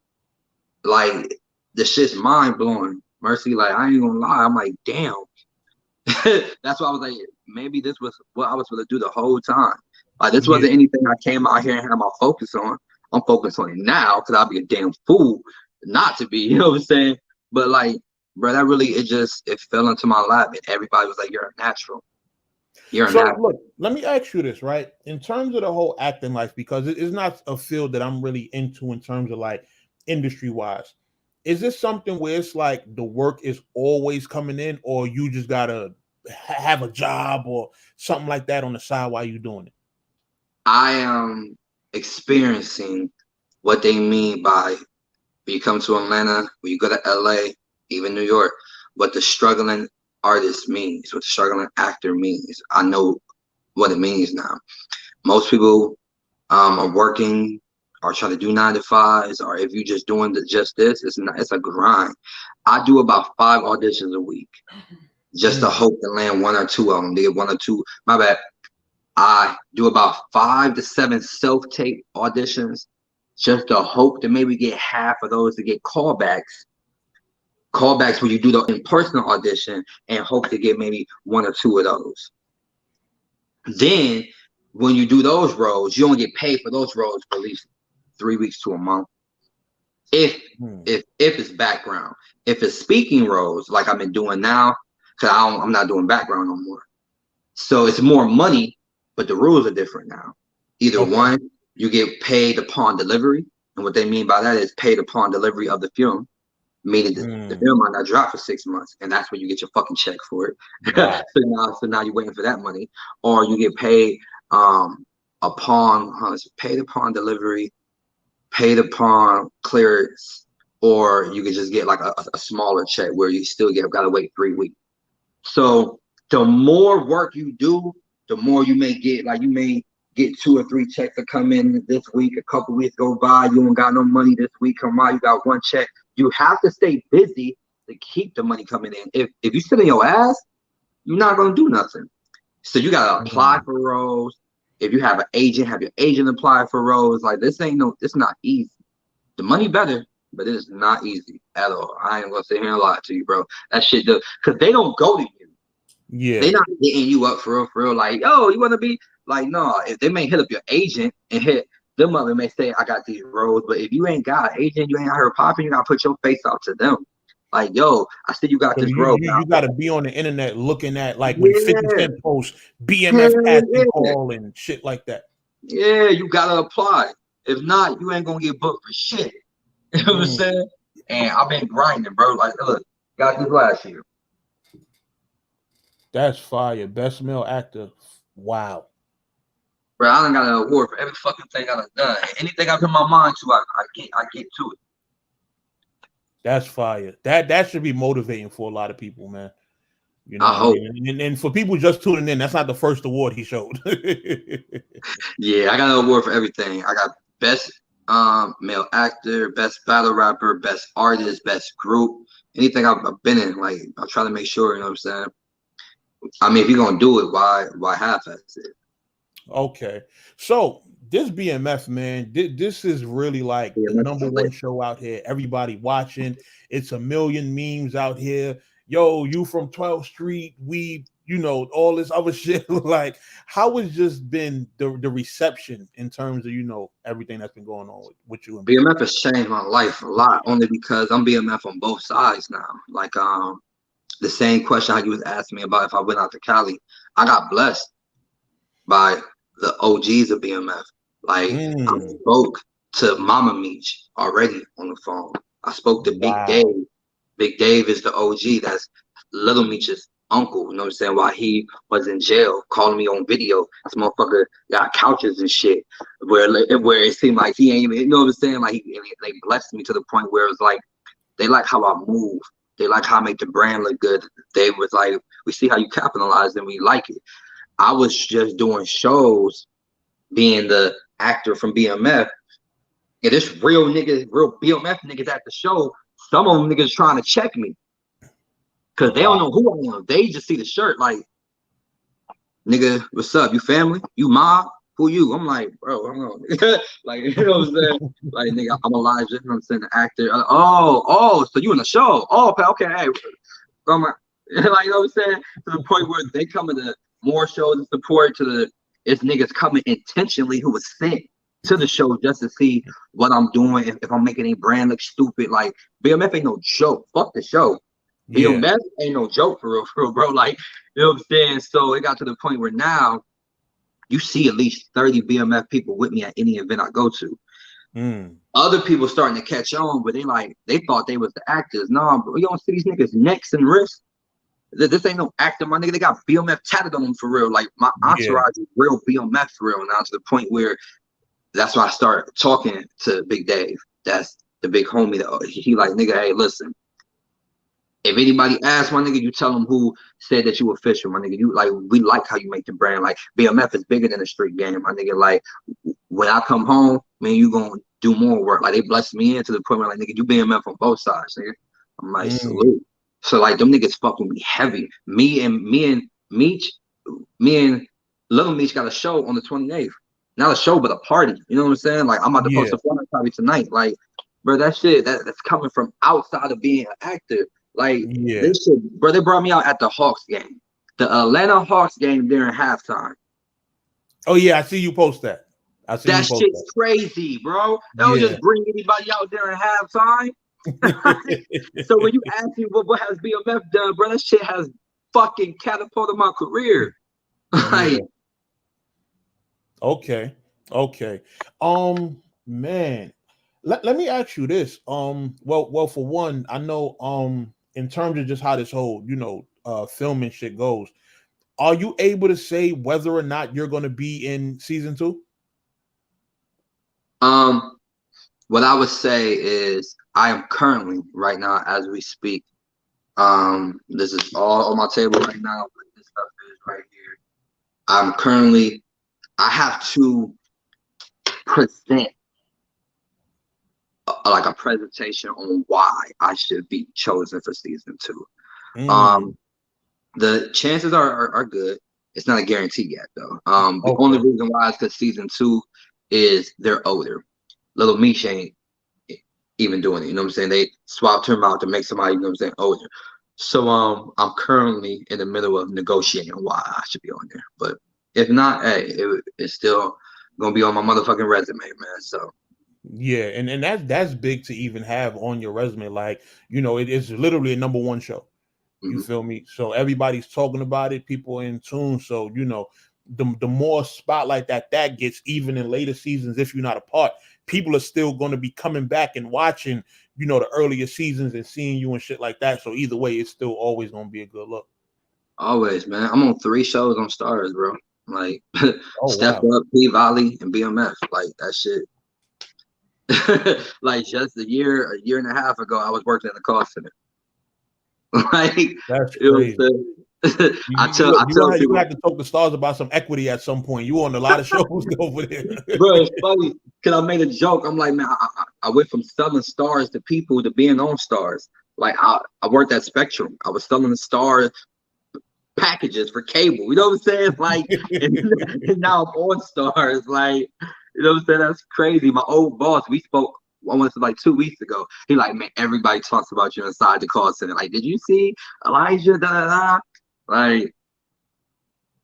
Like the shit's mind blowing. Mercy, like I ain't gonna lie. I'm like, damn. That's why I was like, maybe this was what I was gonna do the whole time. Like this wasn't anything I came out here and had my focus on. I'm focused on it now because I'll be a damn fool not to be, you know what I'm saying? But like, bro, that really, it fell into my lap and everybody was like, you're a natural. You're a natural. Look, let me ask you this, right? In terms of the whole acting life, because it is not a field that I'm really into in terms of like industry wise. Is this something where it's like the work is always coming in, or you just gotta have a job or something like that on the side while you're doing it? I am experiencing what they mean by when you come to Atlanta, when you go to LA, even New York, what the struggling artist means, what the struggling actor means. I know what it means now. Most people are working or trying to do 9 to 5s, or if you're just doing just this, it's a grind. I do about 5 auditions a week just to hope to land 1 or 2 of them. To get 1 or 2. My bad. I do about 5 to 7 self-tape auditions just to hope to maybe get half of those to get callbacks. Callbacks where you do the in-person audition and hope to get maybe 1 or 2 of those. Then when you do those roles, you only get paid for those roles for at least 3 weeks to a month. If it's background. If it's speaking roles like I've been doing now, because I'm not doing background no more. So it's more money. But the rules are different now. Either one, you get paid upon delivery. And what they mean by that is paid upon delivery of the film. Meaning the film might not drop for 6 months. And that's when you get your fucking check for it. Wow. so now you're waiting for that money. Or you get paid paid upon delivery, paid upon clearance. Or you could just get like a smaller check where you still gotta wait 3 weeks. So the more work you do, the more you may get. Like you may get 2 or 3 checks to come in this week. A couple weeks go by, you don't got no money this week. Come by, you got 1 check. You have to stay busy to keep the money coming in. If you sit in your ass, you're not gonna do nothing. So you gotta apply for roles. If you have an agent, have your agent apply for roles. Like it's not easy. The money better, but it is not easy at all. I ain't gonna sit here and lie to you, bro. That shit because they don't go to you. Yeah, they not getting you up for real. Like, yo, you want to be like, no. If they may hit up your agent and hit them up and may say, I got these roles, but if you ain't got an agent, you ain't out here popping, you gotta put your face out to them. Like, yo, I see you got this role. You gotta be on the internet looking at like when 50 Cent posts BMF casting call and shit like that. Yeah, you gotta apply. If not, you ain't gonna get booked for shit. You know what I'm saying? And I've been grinding, bro. Like, look, got this last year. That's fire. Best male actor. Wow. Bro, I done got an award for every fucking thing I done. Anything I put my mind to, I get to it. That's fire. That should be motivating for a lot of people, man. You know, I hope. And for people just tuning in, that's not the first award he showed. Yeah, I got an award for everything. I got best male actor, best battle rapper, best artist, best group. Anything I've been in, like I try to make sure, you know what I'm saying? I mean, if you're gonna do it, why half-ass it? Okay, so this BMF, man, this is really like the #1 show out here. Everybody watching. It's a million memes out here. Yo, you from 12th Street? We, all this other shit. Like, how has just been the reception in terms of everything that's been going on with you? And BMF has changed my life a lot, only because I'm BMF on both sides now. Like, the same question how you was asking me about if I went out to Cali. I got blessed by the OGs of BMF. Like, I spoke to Mama Meech already on the phone. I spoke to Big Dave. Big Dave is the OG. That's Little Meech's uncle. You know what I'm saying? While he was in jail, calling me on video. This motherfucker got couches and shit. Where it seemed like he ain't even, you know what I'm saying? Like, they blessed me to the point where it was like, they like how I move. They like how I make the brand look good. They was like, we see how you capitalize and we like it. I was just doing shows being the actor from BMF, and this real niggas, real BMF niggas at the show, some of them niggas trying to check me because they don't know who I am. They just see the shirt like, nigga, what's up? You family? You mob? Who you? I'm like, bro, hold on. Like, you know what I'm saying? Like, nigga, I'm Elijah, you know what I'm saying? The actor. So you in the show? Oh, okay, hey. I'm like, you know what I'm saying? To the point where they come into more shows and support it's niggas coming intentionally who was sent to the show just to see what I'm doing, if I'm making a brand look stupid. Like, BMF ain't no joke. Fuck the show. BMF ain't no joke for real, bro. Like, you know what I'm saying? So it got to the point where now you see at least 30 BMF people with me at any event I go to. Other people starting to catch on, but they thought they was the actors. No, bro, you don't see these niggas' necks and wrists. This ain't no actor, my nigga. They got BMF tatted on them for real. Like, my entourage is real BMF for real now, to the point where that's why I started talking to Big Dave. That's the big homie. He like, nigga, hey, listen. If anybody asks, my nigga, you tell them who said that you official, my nigga. You like, we like how you make the brand. Like, BMF is bigger than the street game, my nigga. Like, when I come home, man, you gonna do more work. Like, they blessed me in to the point where, like, nigga, you BMF on both sides, nigga. I'm like, salute. So like, them niggas fucking me heavy. Me and Little Meech got a show on the 28th. Not a show, but a party. You know what I'm saying? Like, I'm about to post a flyer probably tonight. Like, bro, that shit that's coming from outside of being an actor. Like, this shit, bro, they brought me out at the Hawks game. The Atlanta Hawks game during halftime. Oh yeah, I see you post that. That shit's crazy, bro. They don't just bring anybody out during halftime. So when you ask me what has BMF done, bro, that shit has fucking catapulted my career. Like, okay. Man, let me ask you this. Well, for one, I know in terms of just how this whole, filming shit goes, are you able to say whether or not you're going to be in season 2? What I would say is I am currently, right now, as we speak, this is all on my table right now, but this stuff is right here. I have to present like a presentation on why I should be chosen for season 2. The chances are good. It's not a guarantee yet, though. The only reason why is because season 2 is they're older. Little Meech ain't even doing it. You know what I'm saying? They swapped him out to make somebody, you know what I'm saying, older. So I'm currently in the middle of negotiating why I should be on there. But if not, hey, it's still gonna be on my motherfucking resume, man. So yeah, and that's big to even have on your resume. Like, it is literally a #1 show. You feel me? So everybody's talking about it, people are in tune. So, the more spotlight that gets, even in later seasons, if you're not a part, people are still going to be coming back and watching, the earlier seasons and seeing you and shit like that. So either way, it's still always going to be a good look. Always, man. I'm on 3 shows on Stars, bro. Like, Step Up, P-Valley, and BMF. Like, that shit. Like, just a year and a half ago, I was working in the call center. Like, that's crazy. I tell people, you have to talk to Stars about some equity at some point. You on a lot of shows over there. Bro, it's funny because I made a joke. I'm like, man, I went from selling stars to people to being on Stars. Like, I worked at Spectrum. I was selling the Star packages for cable. You know what I'm saying? Like, and now I'm on Stars. Like, you know what I'm saying? That's crazy. My old boss, we spoke, I want to say like 2 weeks ago. He like, man, everybody talks about you inside the call center. Like, did you see Elijah? Da da da. Like,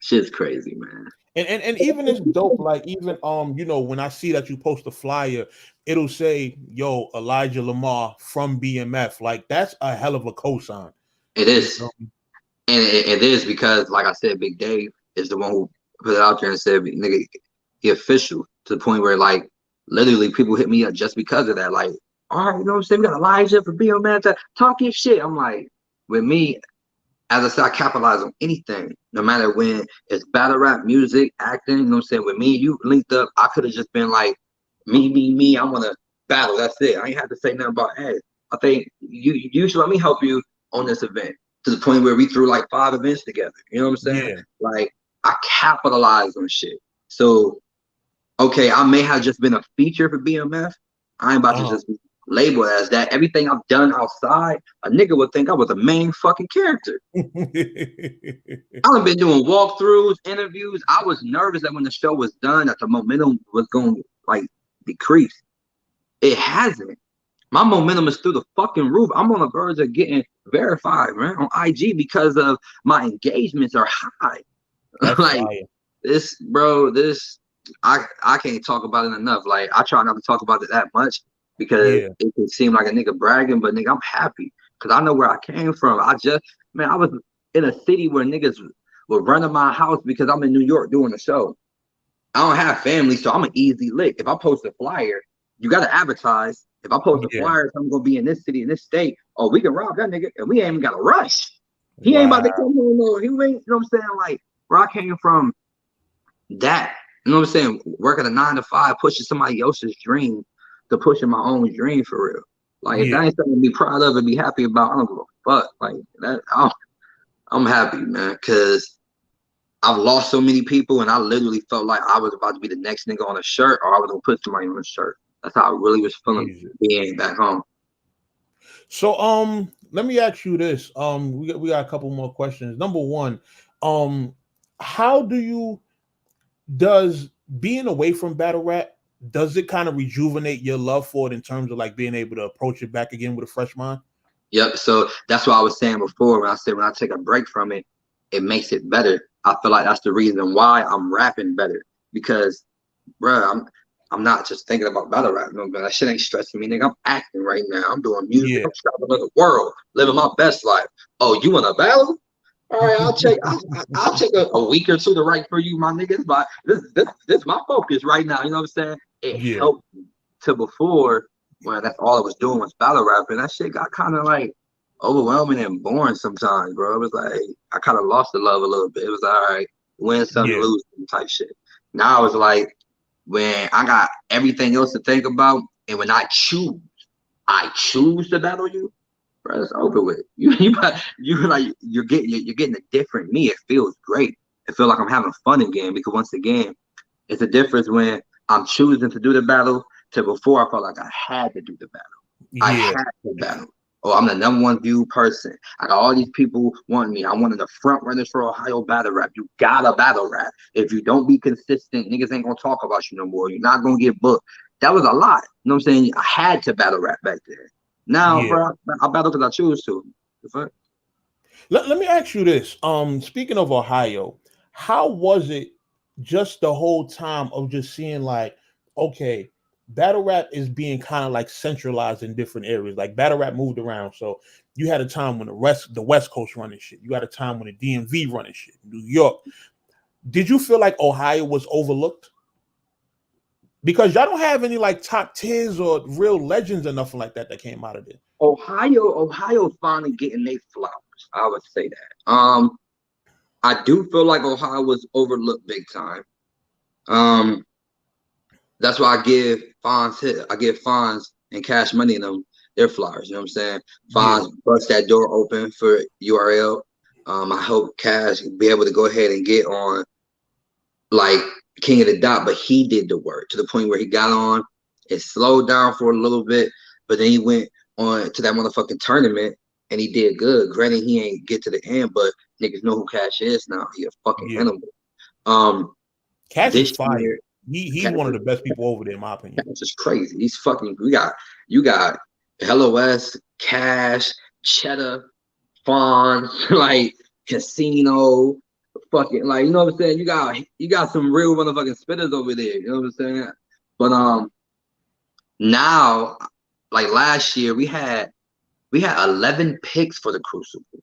shit's crazy, man. And even it's dope. Like, even when I see that you post a flyer, it'll say, "Yo, Elijah Lamar from BMF." Like, that's a hell of a cosign. It is, and it is because, like I said, Big Dave is the one who put it out there and said, "Nigga, he official," to the point where, like, literally people hit me up just because of that. Like, all right, you know what I'm saying? We got Elijah for BMF talking shit. I'm like, with me, as I said, I capitalize on anything, no matter when it's battle rap, music, acting. You know what I'm saying? With me, you linked up. I could have just been like, me. I want to battle. That's it. I ain't have to say nothing about, hey, I think you should let me help you on this event, to the point where we threw like 5 events together. You know what I'm saying? Yeah. Like, I capitalize on shit. So okay, I may have just been a feature for BMF. I ain't about to just be labeled as that. Everything I've done outside, a nigga would think I was the main fucking character. I've been doing walkthroughs, interviews. I was nervous that when the show was done, that the momentum was going to like decrease. It hasn't. My momentum is through the fucking roof. I'm on the verge of getting verified, man, on IG because of my engagements are high. Like fire. this, bro. This I can't talk about it enough. Like I try not to talk about it that much because it can seem like a nigga bragging, but nigga, I'm happy because I know where I came from. I was in a city where niggas were running my house because I'm in New York doing a show. I don't have family, so I'm an easy lick. If I post a flyer, you got to advertise. If I post a flyer, I'm gonna be in this city, in this state. Oh, we can rob that nigga, and we ain't even got to rush. He ain't about to come on. No, he ain't. You know what I'm saying? Like where I came from, that you know what I'm saying. Working a 9 to 5, pushing somebody else's dream to pushing my own dream for real. Like if that ain't something to be proud of and be happy about, I don't give a fuck. Like that, I'm happy, man, because I've lost so many people, and I literally felt like I was about to be the next nigga on a shirt, or I was gonna put somebody on a shirt. That's how I really was feeling being back home. So let me ask you this. We got a couple more questions. Number one, how does being away from battle rap, does it kind of rejuvenate your love for it in terms of like being able to approach it back again with a fresh mind? Yep. So that's what I was saying before when I said when I take a break from it, it makes it better. I feel like that's the reason why I'm rapping better because, bro, I'm not just thinking about battle rap. No, man, that shit ain't stressing me, nigga. I'm acting right now. I'm doing music. I'm traveling the world, living my best life. Oh, you want a battle? All right, I'll take a week or two to write for you, my niggas. But this my focus right now. You know what I'm saying? It helped me to before when that's all I was doing was battle rapping. That shit got kind of like overwhelming and boring sometimes, bro. It was like I kind of lost the love a little bit. It was all right, win some, lose some type shit. Now it's like when I got everything else to think about, and when I choose to battle you, bro, it's over with. You're getting a different me. It feels great. It feels like I'm having fun again because once again, it's a difference when I'm choosing to do the battle to before I felt like I had to do the battle. I had to battle. Oh, I'm the #1 viewed person. I got all these people wanting me. I'm one of the front runners for Ohio battle rap. You gotta battle rap. If you don't be consistent, niggas ain't gonna talk about you no more. You're not gonna get booked. That was a lot. You know what I'm saying? I had to battle rap back there. Now, bro, I battle because I choose to. Let me ask you this. Speaking of Ohio, how was it just the whole time of just seeing like, okay, battle rap is being kind of like centralized in different areas. Like battle rap moved around. So you had a time when the West Coast running shit. You had a time when the DMV running shit, New York. Did you feel like Ohio was overlooked? Because y'all don't have any like top tiers or real legends or nothing like that came out of it. Ohio finally getting their flowers. I would say that. I do feel like Ohio was overlooked big time. That's why I give Fonz and Cash Money and them their flowers. You know what I'm saying? Fonz bust that door open for URL. I hope Cash be able to go ahead and get on like King of the Dot, but he did the work to the point where he got on. It slowed down for a little bit, but then he went on to that motherfucking tournament and he did good. Granted, he ain't get to the end, but niggas know who Cash is now. He a fucking animal. Cash is fire. He's one of the best people over there, in my opinion. Cash is crazy. He's fucking. You got LOS, Cash, Cheddar, Fonz, like Casino, fucking like you know what I'm saying. You got some real motherfucking spitters over there. You know what I'm saying? But now, like last year, we had 11 picks for the Crucible.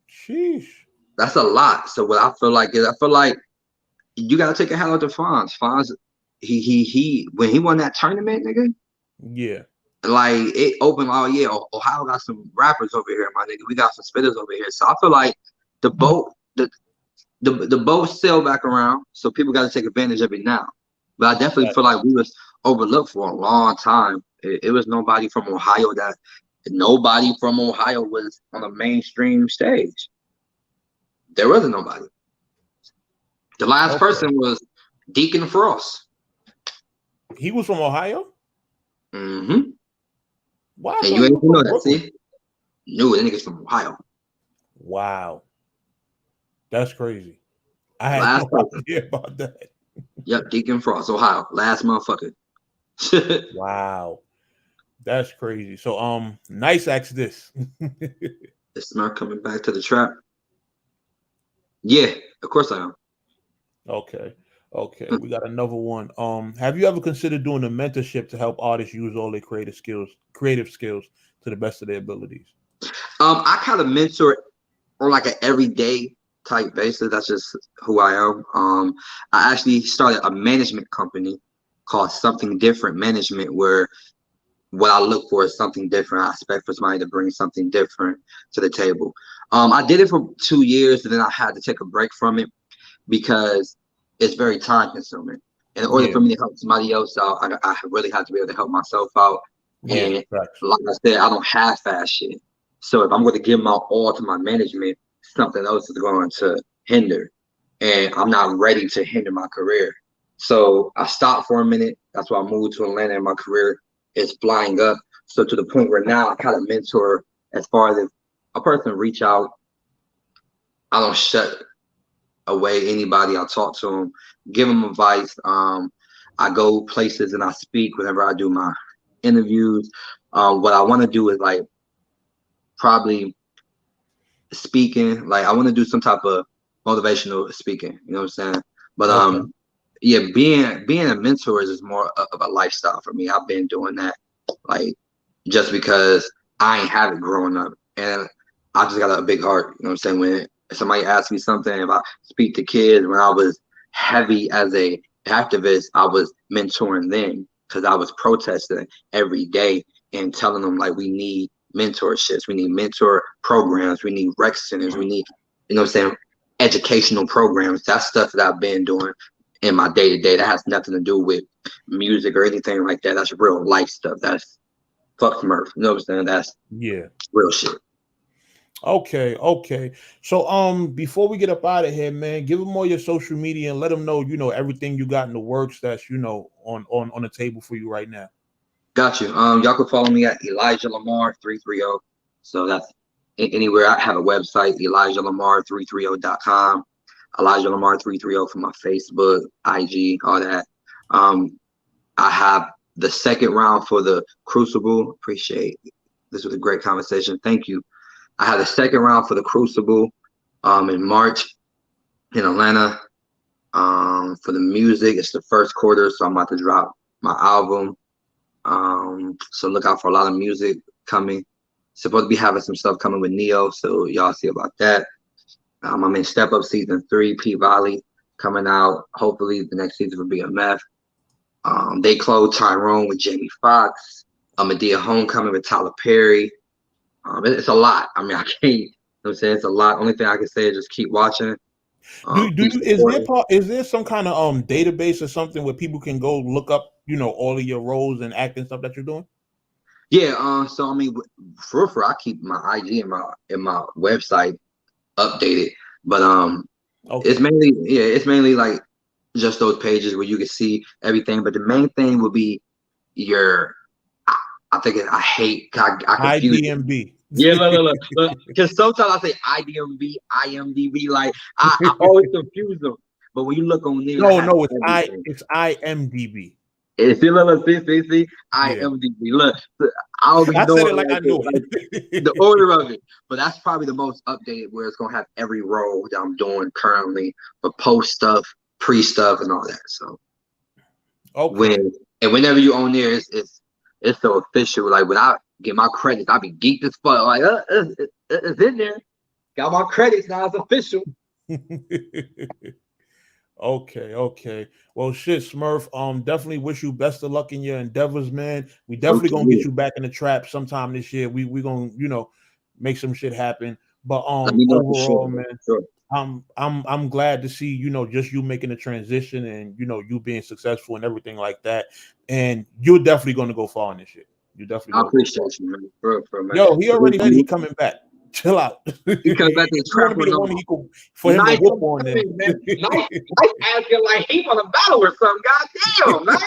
Sheesh. That's a lot. So what I feel like is you gotta take a hat off to Fonz. Fonz, he when he won that tournament, nigga. Yeah. Like it opened. Oh yeah, Ohio got some rappers over here, my nigga. We got some spitters over here. So I feel like the boat sailed back around. So people got to take advantage of it now. But I definitely feel like we was overlooked for a long time. It was nobody from Ohio was on a mainstream stage. There wasn't nobody. The last person was Deacon Frost. He was from Ohio? Mm-hmm. Why? And you ain't know that, see? No, that nigga's from Ohio. Wow. That's crazy. I had Last no idea about that. Yep, Deacon Frost, Ohio. Last motherfucker. Wow. That's crazy. So Nice asked this. Is Smurf coming back to the trap? Yeah, of course I am. Okay. We got another one. Have you ever considered doing a mentorship to help artists use all their creative skills to the best of their abilities? I kind of mentor on like an everyday type basis. That's just who I am. I actually started a management company called Something Different Management, where what I look for is something different. I expect for somebody to bring something different to the table. I did it for 2 years, and then I had to take a break from it because it's very time consuming. In order for me to help somebody else out, I really have to be able to help myself out. And like I said, I don't half-ass shit. So if I'm going to give my all to my management, something else is going to hinder. And I'm not ready to hinder my career. So I stopped for a minute. That's why I moved to Atlanta, and my career is flying up. So to the point where now I kind of mentor as far as if a person reach out, I don't shut away anybody. I talk to them, give them advice. I go places and I speak whenever I do my interviews. What I want to do is like probably speaking. Like I want to do some type of motivational speaking. You know what I'm saying? But yeah, being a mentor is more of a lifestyle for me. I've been doing that like just because I ain't have it growing up, and I just got a big heart. You know what I'm saying? When somebody asks me something, if I speak to kids, when I was heavy as a activist, I was mentoring them because I was protesting every day and telling them like we need mentorships, we need mentor programs, we need rec centers, we need, you know what I'm saying, educational programs. That's stuff that I've been doing in my day-to-day. That has nothing to do with music or anything like that. That's real life stuff. That's fuck Smurf. You know what I'm saying? That's real shit. Okay. So before we get up out of here, man, give them all your social media and let them know, everything you got in the works that's, on the table for you right now. Got you. Y'all can follow me at Elijah Lamar 330. So that's anywhere. I have a website, ElijahLamar330.com. Elijah Lamar 330 for my Facebook, IG, all that. I have the second round for the Crucible. Appreciate it. This was a great conversation. Thank you. I had the second round for the Crucible in March in Atlanta. For the music, it's the first quarter, so I'm about to drop my album. So look out for a lot of music coming. Supposed to be having some stuff coming with Neo, so y'all see about that. I'm in Step Up Season 3, P Valley, coming out hopefully the next season for BMF. They closed Tyrone with Jamie Foxx. Medea Homecoming with Tyler Perry. It's a lot. I mean, I can't, you know what I'm saying? It's a lot. Only thing I can say is just keep watching. Is there some kind of database or something where people can go look up, all of your roles and acting stuff that you're doing? Yeah, so I mean, for I keep my IG and my website updated, but it's mainly like just those pages where you can see everything. But the main thing will be your, I confuse IDMB. Yeah, look. Because sometimes I say IMDb, like I always confuse them. But when you look on there, it's IMDb. See, IMDb. Look, I don't be knowing like I knew it. The order of it. But that's probably the most updated, where it's gonna have every role that I'm doing currently, for post stuff, pre stuff, and all that. So whenever you on there, it's so official. Like when I get my credits, I be geeked as fuck. Like it's in there. Got my credits now. It's official. Okay. Well, shit, Smurf. Definitely wish you best of luck in your endeavors, man. We definitely gonna get you back in the trap sometime this year. We gonna make some shit happen. But overall, man, I'm glad to see just you making the transition and you being successful and everything like that. And you're definitely gonna go far in this shit. You definitely. I appreciate you, man. Man. Yo, he already said he coming back. Chill out. He comes back to the trap with no. For him to whoop on them. Nice asking like he want to battle or something. Goddamn, man.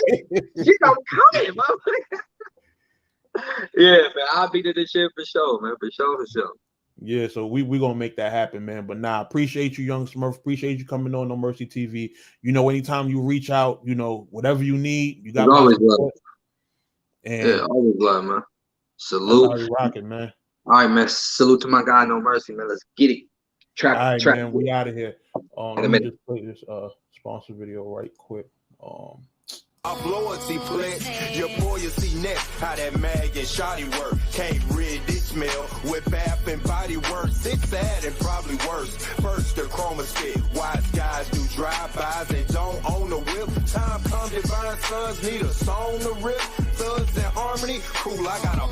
She don't come in, yeah, man. I'll be to this shit for sure, man. For sure. Yeah, so we gonna make that happen, man. But nah, appreciate you, young Smurf. Appreciate you coming on No Mercy TV. You know, anytime you reach out, you know, whatever you need, you got always love. And yeah, always love, man. Salute. Rocking, man. All right, man. Salute to my guy, No Mercy, man. Let's get it. All right, man. We out of here. Let me just play this sponsor video right quick. Off loyalty pledge, your boy you see next how that mag and shoddy work. Can't rid this smell with bath and body works. It's sad and probably worse. First the chroma stick, wise guys do drive-bys and don't own a whip. Time comes divine sons need a song to rip. Thugs in harmony, cool. I got a